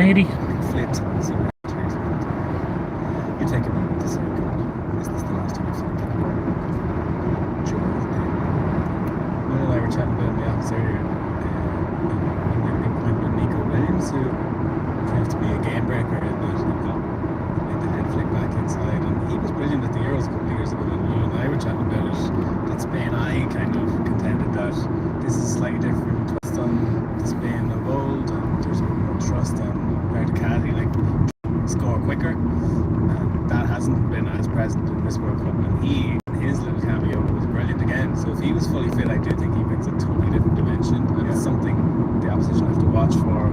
anxiety. flipped and see where it takes you. You take a moment to say, God, is this the last time I feel like joy of the day? Will and I were chatting about in the office earlier, and we were point with Nico Williams, who proved to be a game breaker, but he got made the head flick back inside, and he was brilliant at the Euros a couple of years ago. And you and I were chatting about it. That Spain, I kind of contended that this is a slightly different twist on the Spain of old, and there's more trust on verticality, like score quicker, and that hasn't been as present in this World Cup. And his little cameo was brilliant again. So if he was fully fit, I do think he brings a totally different dimension, and it's something the opposition have to watch for.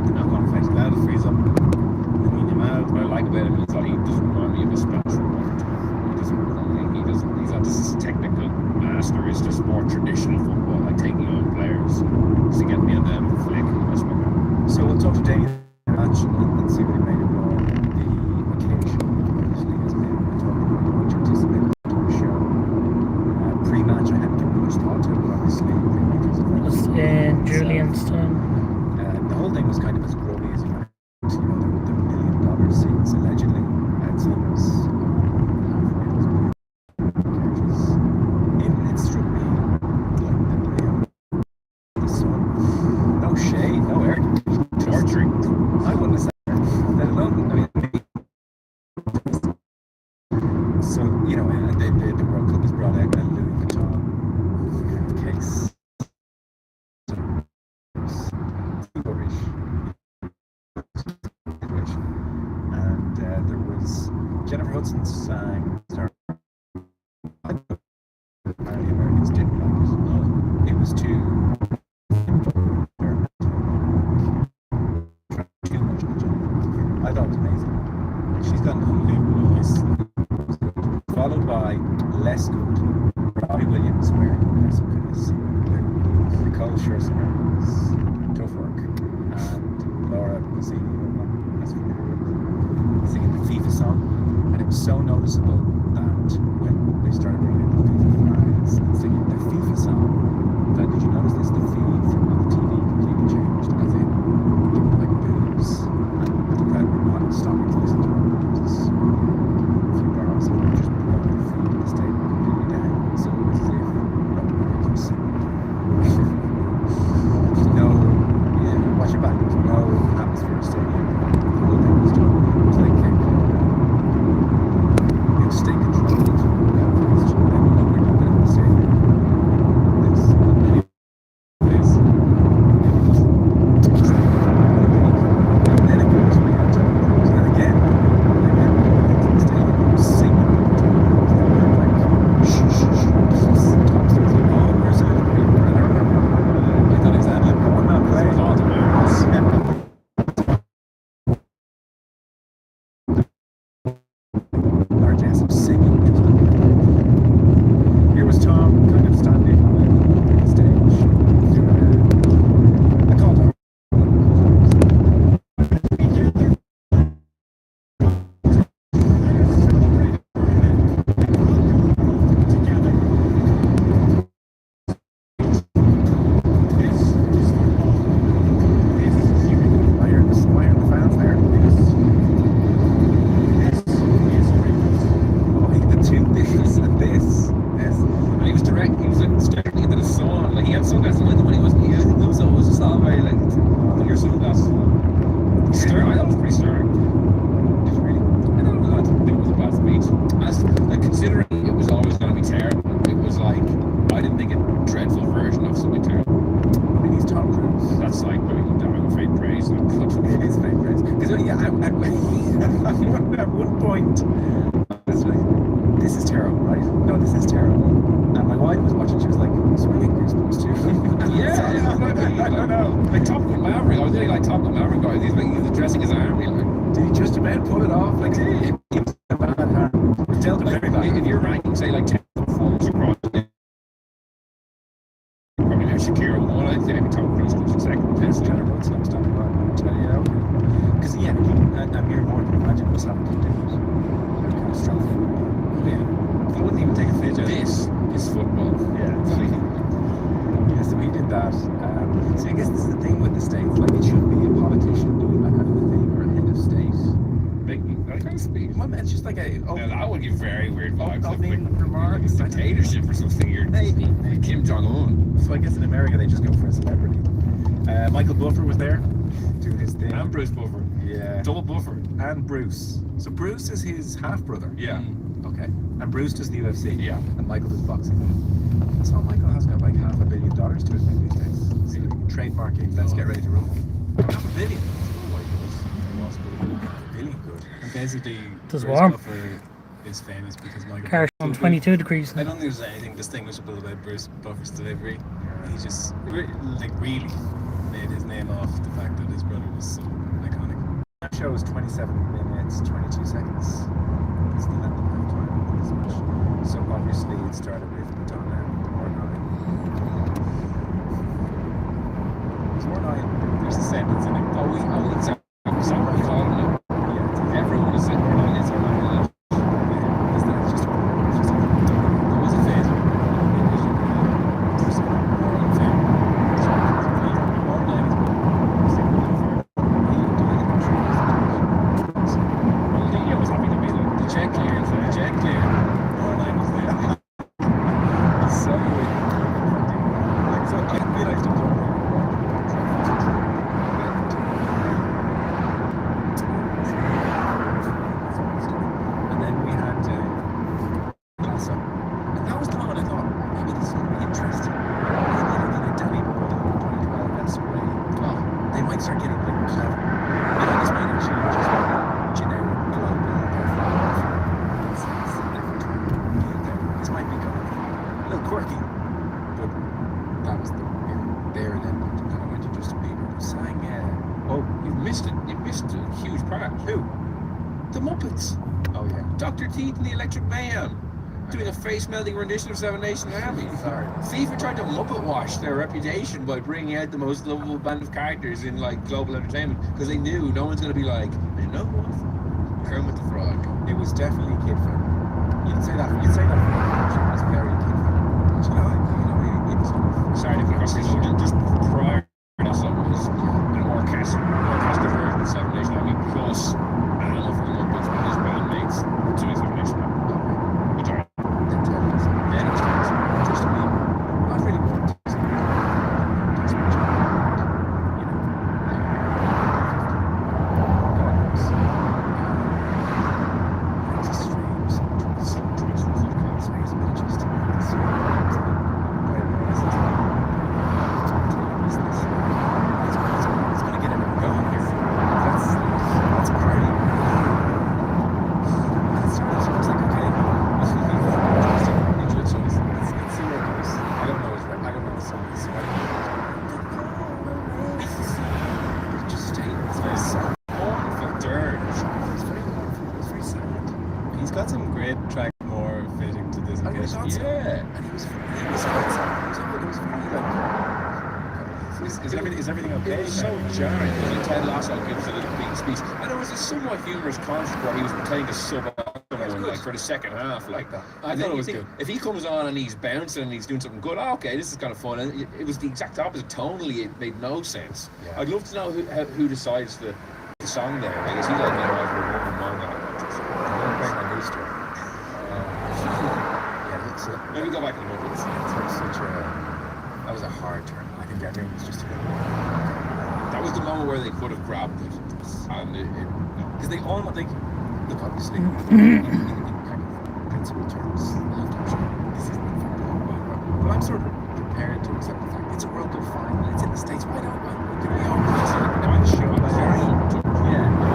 The knock-on effect of that, it frees up What I like about him is that he doesn't remind me of a Spencer. He's not this technical master. It's just more traditional football, like taking on players to get me and them flick. That's what So we'll talk to Danny match and see what he made of the occasion. Obviously, has been a talk which anticipated the show. Pre-match, I hadn't given much thought to it, but obviously pre-match was It was in Julian's time. the whole thing was kind of as grubby as you might. You know, the $1 million seats allegedly. It seems it struck me like the sun. No shade, no air torturing. I wouldn't have said that. Let alone, I mean, so you know, the World Cup has brought out a Louis Vuitton case. And there was Jennifer Hudson sang apparently Americans didn't like it. It was too much of a jump. I thought it was amazing. She's got an unbelievable voice. Followed by less good Robbie Williams wearing Nicole Scherzinger was tough work, and Laura Pausini singing the FIFA song, and it was so noticeable that when they started bringing in the FIFA flags and singing the FIFA song, that did you notice this? The feed from on the TV completely changed, as in like boobs, and the crowd were not stopping to listen to it. There was a few bars that were just brought the feed of the stadium completely down, so it was as if Robbie Williams was singing. There's no, watch your back. There's no atmosphere of stadium. The whole thing was done. It was like state controlled. Nobody in the stadium. And then it goes we had to close that again. The stadium was singing. Like shh. Where's it? I thought exactly. I'm not playing. RJS singing. Here was Tom kind of standing on the stage doing I called her. At one point, I was like, this is terrible, right? No, this is terrible. And my wife was watching, she was like, so I think you're supposed to. I don't know. Like Top Gun Maverick, I was really like Top Gun Maverick guys. He's addressing his army. Like, did he just about pull it off? Like, he was a bad hand. It was dealt with very bad. If you're ranking, say, like 10 performance across the probably have Shakira one, I'd say maybe Tom Cruise comes in second. It's kind of road slumps down the line. Yeah, okay. Because, yeah, I'm here more than imagine what's happened to David. Kind of strong. Yeah. I wouldn't even take a picture. This is football. Yeah. Yeah, so he did that. So I guess this is the thing with the States. Like, it should be a politician doing that kind Well, it's just like a Now that would give very weird vibes. opening Like remarks. dictatorship or something. You're Maybe. Kim Jong-un. So I guess in America they just go for a celebrity. Michael Buffer was there doing his thing. And Bruce Buffer. Yeah. Double Buffer. And Bruce. So Bruce is his half brother. Yeah. Okay. And Bruce does the UFC. Yeah. And Michael does boxing. So Michael has got like $500 million to his name these days. So trademarking. Let's get ready to roll. $500 million. Oh my goodness. $500 million. Good. And basically, Does Bruce warm. Buffer is famous because Michael Car on 22 degrees. I don't think there's anything distinguishable about Bruce Buffer's delivery. He just really made his name off the fact that his brother was so iconic. That show is 27 minutes, 22 seconds. It's the length of half time of this match. So obviously it started with Madonna or 9. It's more 9. There's a sentence in it. Is that what you call it now? Yeah. Everyone is saying Orlando is Orlando. Is that just one? It's just There was a phase. Well, Leo was happy to be there. The check clearance. The check clear. so weird. Like, so I realized it was and then we had Glasso. And that was the moment I thought, maybe this is going to be interesting. Maybe looking at Danny Boyle in 2012 and Spray. They might start getting like clever. You know, this might actually just be generic global performance. This might be good. A little quirky. But that was the there and then kind of went to Justin Bieber who sang Oh, you've missed it. You've missed a huge part. who? The Muppets. Oh yeah. Dr. Teeth and the Electric Mayhem. Doing a face-melting rendition of Seven Nation Army. Sorry. FIFA tried to Muppet wash their reputation by bringing out the most lovable band of characters in like global entertainment because they knew no one's going to be like, you know what? Kermit the Frog. It was definitely kid friendly. You'd say that. You'd say that. It was very kid friendly. You know, it was kind of. Sorry to cut across this, just prior to that song was an orchestra version of Seven Nation Army plus Animal from the Muppets with his bandmates doing Seven Nation Army. Which are then it was Just to be not really more. You know. God knows. It's a strange soundtrack. It's a bit just. It's gonna get everyone going here. That's party. It's like okay. Let's see where it goes. I don't know the song. So just stay. It's very sad. mournful dirge. It's very sad. He's got some great track more fitting to this occasion. Yeah. And he was quite sad. It was really like. Is everything okay? It was so jarring because Ted Lasso gives a little big speech, and there was a somewhat humorous concert where he was pretending to sub out someone like for the second half, like that. I thought it was good. If he comes on and he's bouncing and he's doing something good, okay, this is kind of fun. And it was the exact opposite. Tonally, it made no sense. Yeah. I'd love to know who decides the song there. Like, is he like maybe go back to the Muppets. That was a hard turn. I think everyone was just That was the moment where they could have grabbed it, and because they all like look obviously in kind of principal terms. This is not football, but I'm sort of prepared to accept the fact it's a World Cup final. It's in the States. Why don't we all I'm sure yeah, but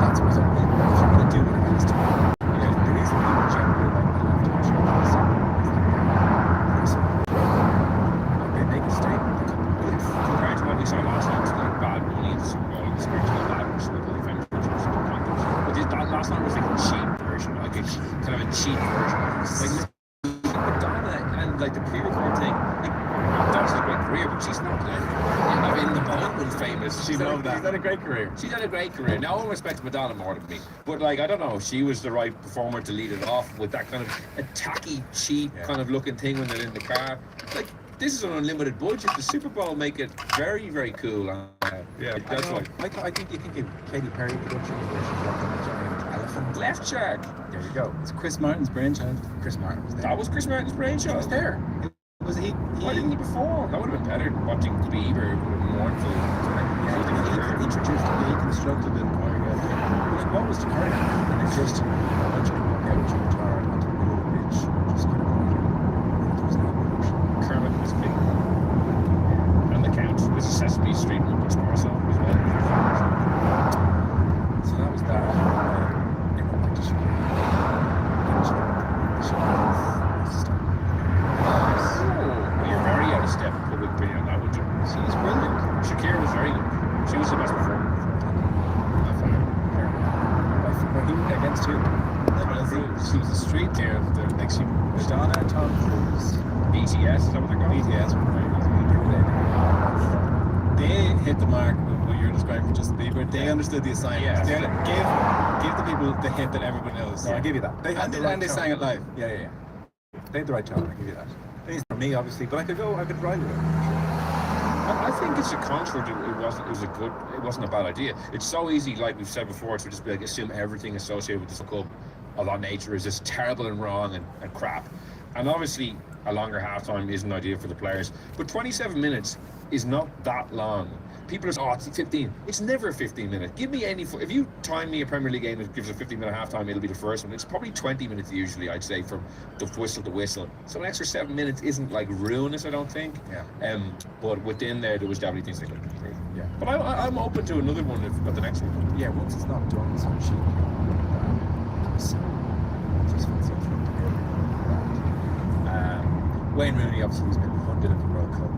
that's what's up. If you're going to do it, it has to be. The reason people generally like the halftime show is they make a statement. compared to what we saw last night, like Bad Bunny and the Super Bowl and the spiritual bad which were really famous but that last night was like a cheap version, like a kind of a cheap version. Like Madonna and like the pre-record thing, like Madonna's a great career, but she's not like in the moment famous. She's had a great career. She's had a great career. Now, one respects Madonna more than me, but like I don't know, she was the right performer to lead it off with that kind of a tacky, cheap kind of looking thing when they're in the car. Like this is an unlimited budget. The Super Bowl make it very, very cool. Yeah, that's like I think you can give Katy Perry production where she's got the giant Left shark. There you go. It's Chris Martin's brainchild. Chris Martin was there. That was Chris Martin's brainchild. He was there. Was he? Why didn't he perform? That would have been better. Watching Bieber with a mournful. He introduced it, he constructed it. Like, what was the current? And it's just a bunch of people out with your guitar and onto the middle of the beach, just kind of there was no much. Kermit was big. And the Count. There's a Sesame Street Muppets also as well. So that was that. They went back to Chicago. Well, you're very out of step with public opinion on that, would you? She's brilliant. Shakira was very good. She was the best performer. He went against who? She was a street there. Like she was Madonna and Tom Cruise. BTS, is that what they're called? BTS. They hit the mark with what you're describing for Justin Bieber. They understood the assignment. Yeah. They gave the people the hit that everyone knows. No, I'll give you that. They had the right and they tone. sang it live. Yeah. They had the right tone, I'll give you that. It's for me, obviously, but I could ride with it. I think it's a contrary. It wasn't a bad idea. It's so easy, like we've said before, to just be like assume everything associated with this club of that nature is just terrible and wrong and crap. And obviously, a longer halftime isn't ideal for the players. But 27 minutes is not that long. People are saying, it's 15. It's never a 15 minute. Give me if you time me a Premier League game that gives a 15-minute halftime, it'll be the first one. It's probably 20 minutes usually, I'd say, from the whistle to whistle. So an extra 7 minutes isn't like ruinous, I don't think. Yeah. But within there was definitely things they could improve. Yeah. But I'm open to another one at the next one. Yeah, once it's not done, so cheap. So, just feels so fun to get. Wayne Rooney obviously has been the pundit of the World Cup.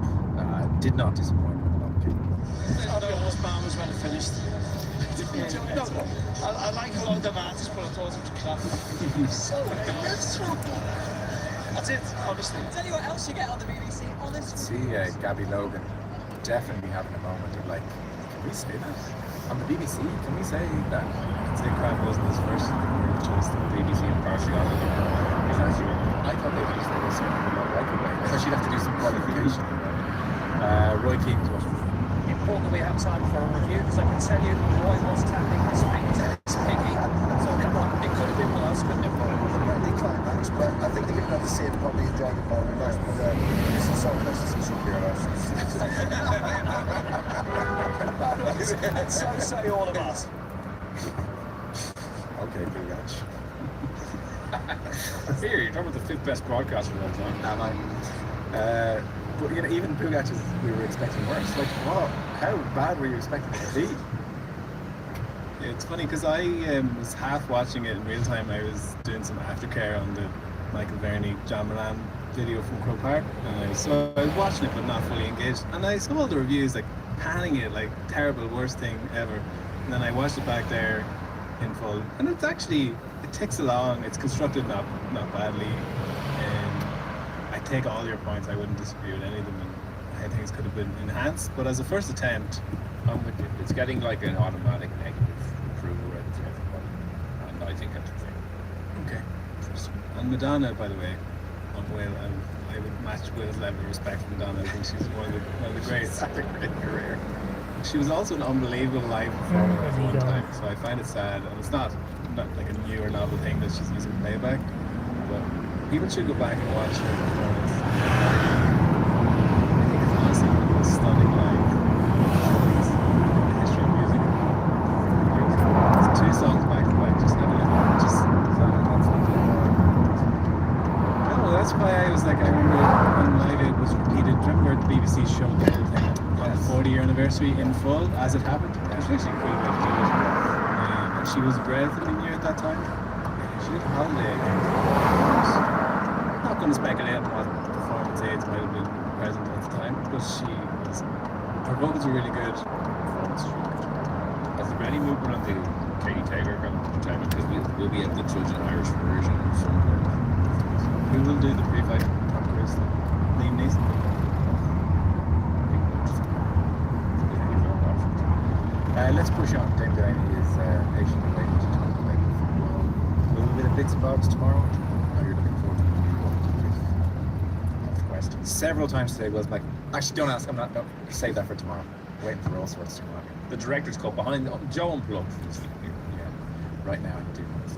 Did not disappoint with the long kick. I don't know what Bam was when it finished. I like how long the match is, but I thought it was crap. So that's it, honestly. Tell you what else you get on the BBC, honestly. See Gabby Logan definitely having a moment of like, can we say that? On the BBC, can we say that? I'd say Crab wasn't his first choice. The BBC impartiality. I thought they would just say this one, like it, because she'd have to do some qualification. Roy Keane was watching. Important that we have time for a review, because I can tell you Roy was tapping his fingertips picky. So come on, it could have been worse, couldn't it? They climax, but I think they're going to have to see it probably enjoy the ball in life. But this is so nice to see Shakira. So say all of us. Okay, pretty much. Here, you're talking about the 5th best broadcaster of all time. Am I? But you know, even Pugac we were expecting worse. Like, what? How bad were you expecting it to be? It's funny because I was half watching it in real time. I was doing some aftercare on the Michael Verney, John Moran video from Croke Park, and I was watching it but not fully engaged. And I saw all the reviews like panning it like terrible, worst thing ever. And then I watched it back there in full, and it's actually it ticks along. It's constructed not badly. I take all your points. I wouldn't disagree with any of them, and I think it could have been enhanced. But as a first attempt, I'm with you. It's getting like an automatic negative approval rating for everybody, and I think that's fair. okay. And Madonna, by the way, on Will, and I would match Will's level of respect for Madonna. I think she's one of the greats. Had a great career. She was also an unbelievable live performer at one time, so I find it sad, and it's not like a new or novel thing that she's using playback, but people should go back and watch her performance. I think it's honestly one of the most stunning live performances in the history of music. It's 2 songs back to back, just have a look. No, that's why I was like, I remember when Live Aid was repeated. Remember the BBC showed the whole thing on the 40-year anniversary in full as it happened? It was actually a cool way to do it. And she was relatively new at that time. She did Holiday again. I'm not going to speculate on what performance aids might have been present at the time, but her vocals were really good. Performance was really good. Has there been any movement on the Katie Taylor kind of entertainment? Because we'll be able to judge an Irish version at some point. Who will do the pre-fight? Tom Cruise, Liam Neeson. Let's push on. Dame Delaney is patiently waiting to talk about football. Will we be the bits and bobs tomorrow? Or you're looking forward to Northwest? Several times today was like, actually don't ask, I'm not, no, save that for tomorrow. Waiting for all sorts tomorrow. The Director's Cup behind Joe Unplugged. Yeah, right now I'm doing this.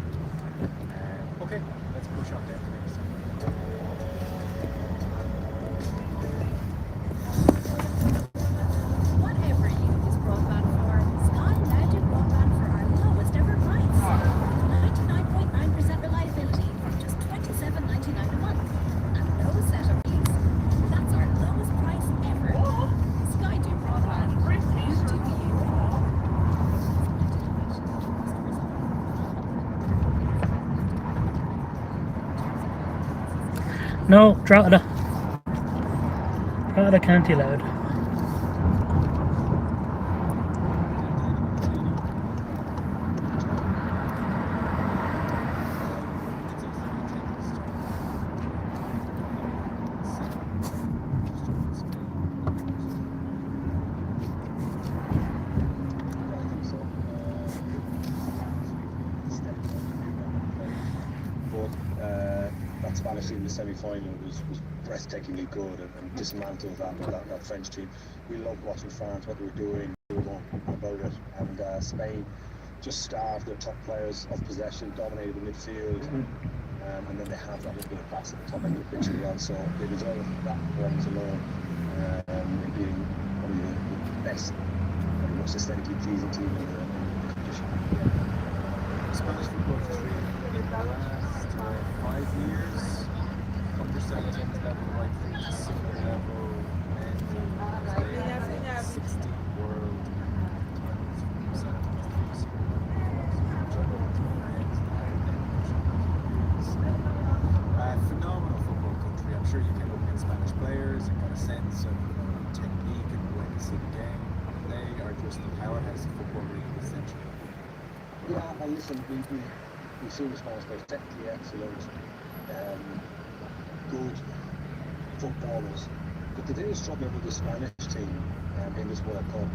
No, Drogheda. Drogheda County Loud. That Spanish team in the semi-final was breathtakingly good and dismantled that French team. We loved watching France, what they were doing, they were going about it, and Spain just starved their top players of possession, dominated the midfield, and then they have that little bit of pass at the top end of the pitch as well. So they deserve that performance alone in being one of the best, and most aesthetically pleasing team in the competition. Spanish football history in the last 5 years, under 17 level, right through to senior level, men, 16 world titles from 17 to senior level. Phenomenal football country. I'm sure you can look at Spanish players and got a sense of technique and the way they see the game. They are just the powerhouse of football really essentially. Yeah, and listen, we've seen the Spanish players technically excellent, good footballers. But the thing that struck me with the Spanish team in this World Cup,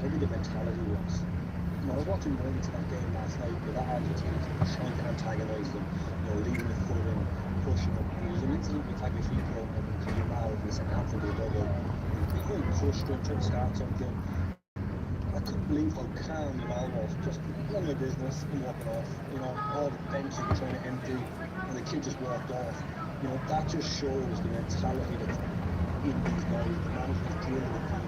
maybe the mentality was. You know, I was watching going into that game last night with that Argentina team trying to antagonise them, you know, leaving the foot in, pushing them. There was an incident with Tagliafico and Kamal in the second half of the double. He pushed them, tried to start something. I couldn't believe how calm you all was, just none of their business and walking off. You know, all the benches were trying to empty and the kid just walked off. You know, that just shows the mentality that's in these guys, the management drilled with the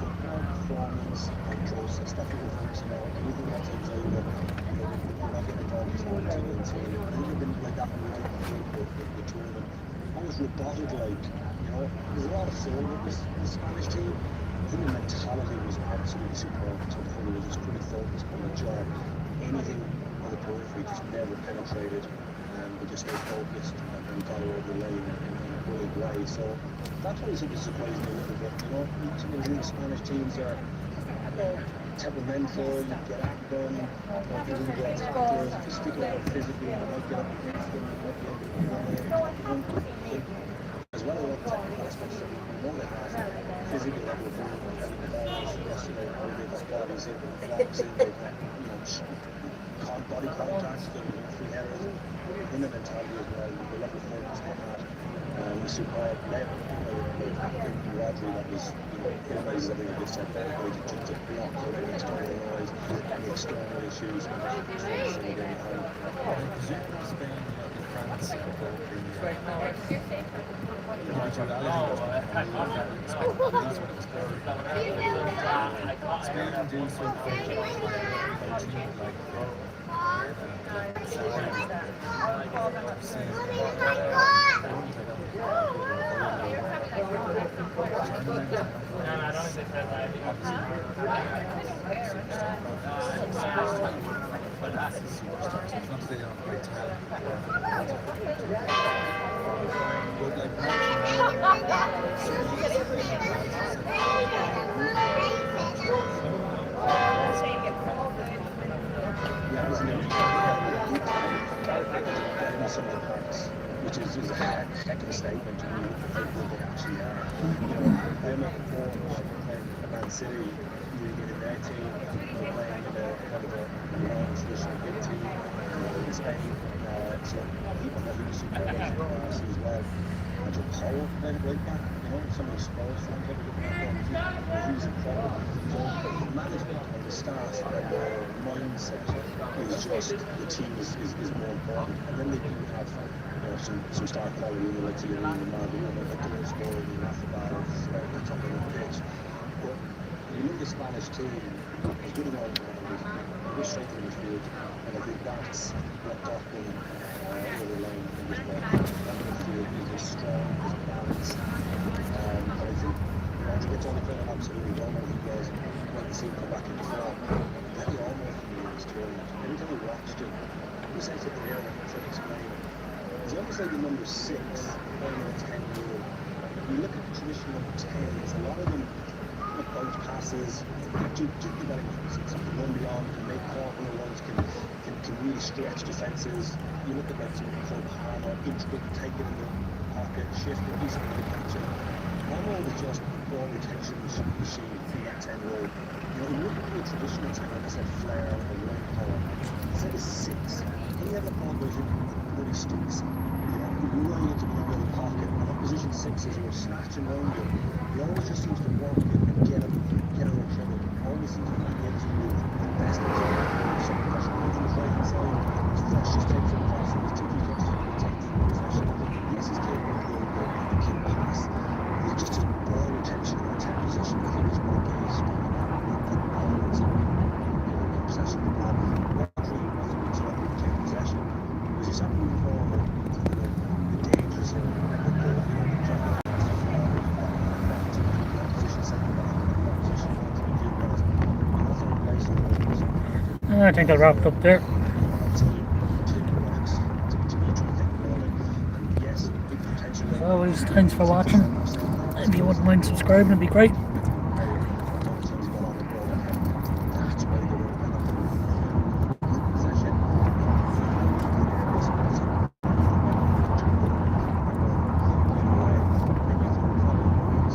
football performance and process. That's what we're focusing on. Anything that's outside of it, you know, we're not getting involved in team and team. I think we've been like that when we did the tournament. Almost robotic like, you know, there's a lot of soul with this Spanish team. I think the mentality was absolutely superb. So they were just pretty focused on the job. Anything on the periphery just never penetrated, and they just stayed focused and got over the lane in a brilliant way. So that's what sort of surprised me a little bit. You know, some of the Spanish teams are, you know, temperamental. You get at them, you really get tacklers. If you stick it out physically, you might get up against them. You might be able to as well as all the technical aspects that we know they have, physical level of movement, having the balls yesterday, how they've got bodies in, blocks in, they've got, you know, body contact, free headers, in the mentality as well, the level of focus they had was superb. They've acted Rodri that was, you know, epitomises everything that they've said there, how he took to block out any external noise, any external issues, and the game behind. Spain, France, Spain do sort of some of the parts, which is a heck of a statement to me how good they actually are. You know, I'm looking forward to playing Man City, really getting their team, playing in a kind of a non-traditional big team in Spain. So people that really super as well. And Joe Powell playing right back, you know, some of the Spurs fans that we're looking at, he was incredible. So the management and the staff and the mindset is just, the team is more important. And then they do have, you know, some star quality in the likes of Lamine and Marvel, you know, like the goal scoring and Rafael, the top of the pitch. But when you look at the Spanish team, as good as all the strength in the midfield, and I think that's what got them over the line in this World Cup. That midfield is as strong, as balanced, and I think Rodri gets only playing absolutely wrong. I think guys like to see him come back into form. Very almost in this tournament. Every time we watched him, he was like a player that I tried to explain. It's almost like the number 6 or number 10 rule. You look at the traditional number 10s, a lot of them with both passes, you got to run beyond, can make corner runs, can really stretch defences. You look at like some Cole Palmer, intricate, take it in the pocket, shift it, do something like that. Palmer was just a ball retention machine in that 10 role. You know, you look at the traditional 10, like I said, Flair or Wayne Power, instead of 6, he had the ball vision, bloody sticks. You know, he really into the middle of the pocket, and opposition 6s who are snatching around him. He always just seems to work it and get out of trouble. Always seems to be able to move the best of him. Some pressure comes from his right hand side. His flash just takes it across and his two-feet drops to the take possession. Yes, he's capable of doing good and the kid pass. He's just his ball retention in that 10 position. I think is more gaze than balance and possession of the ball. Luckily, I think he's not really taking possession. Because he's not moving forward. The dangers are like the ball, you know, the driving I think I'll wrap it up there. As always, thanks for watching. If you wouldn't mind subscribing, it'd be great.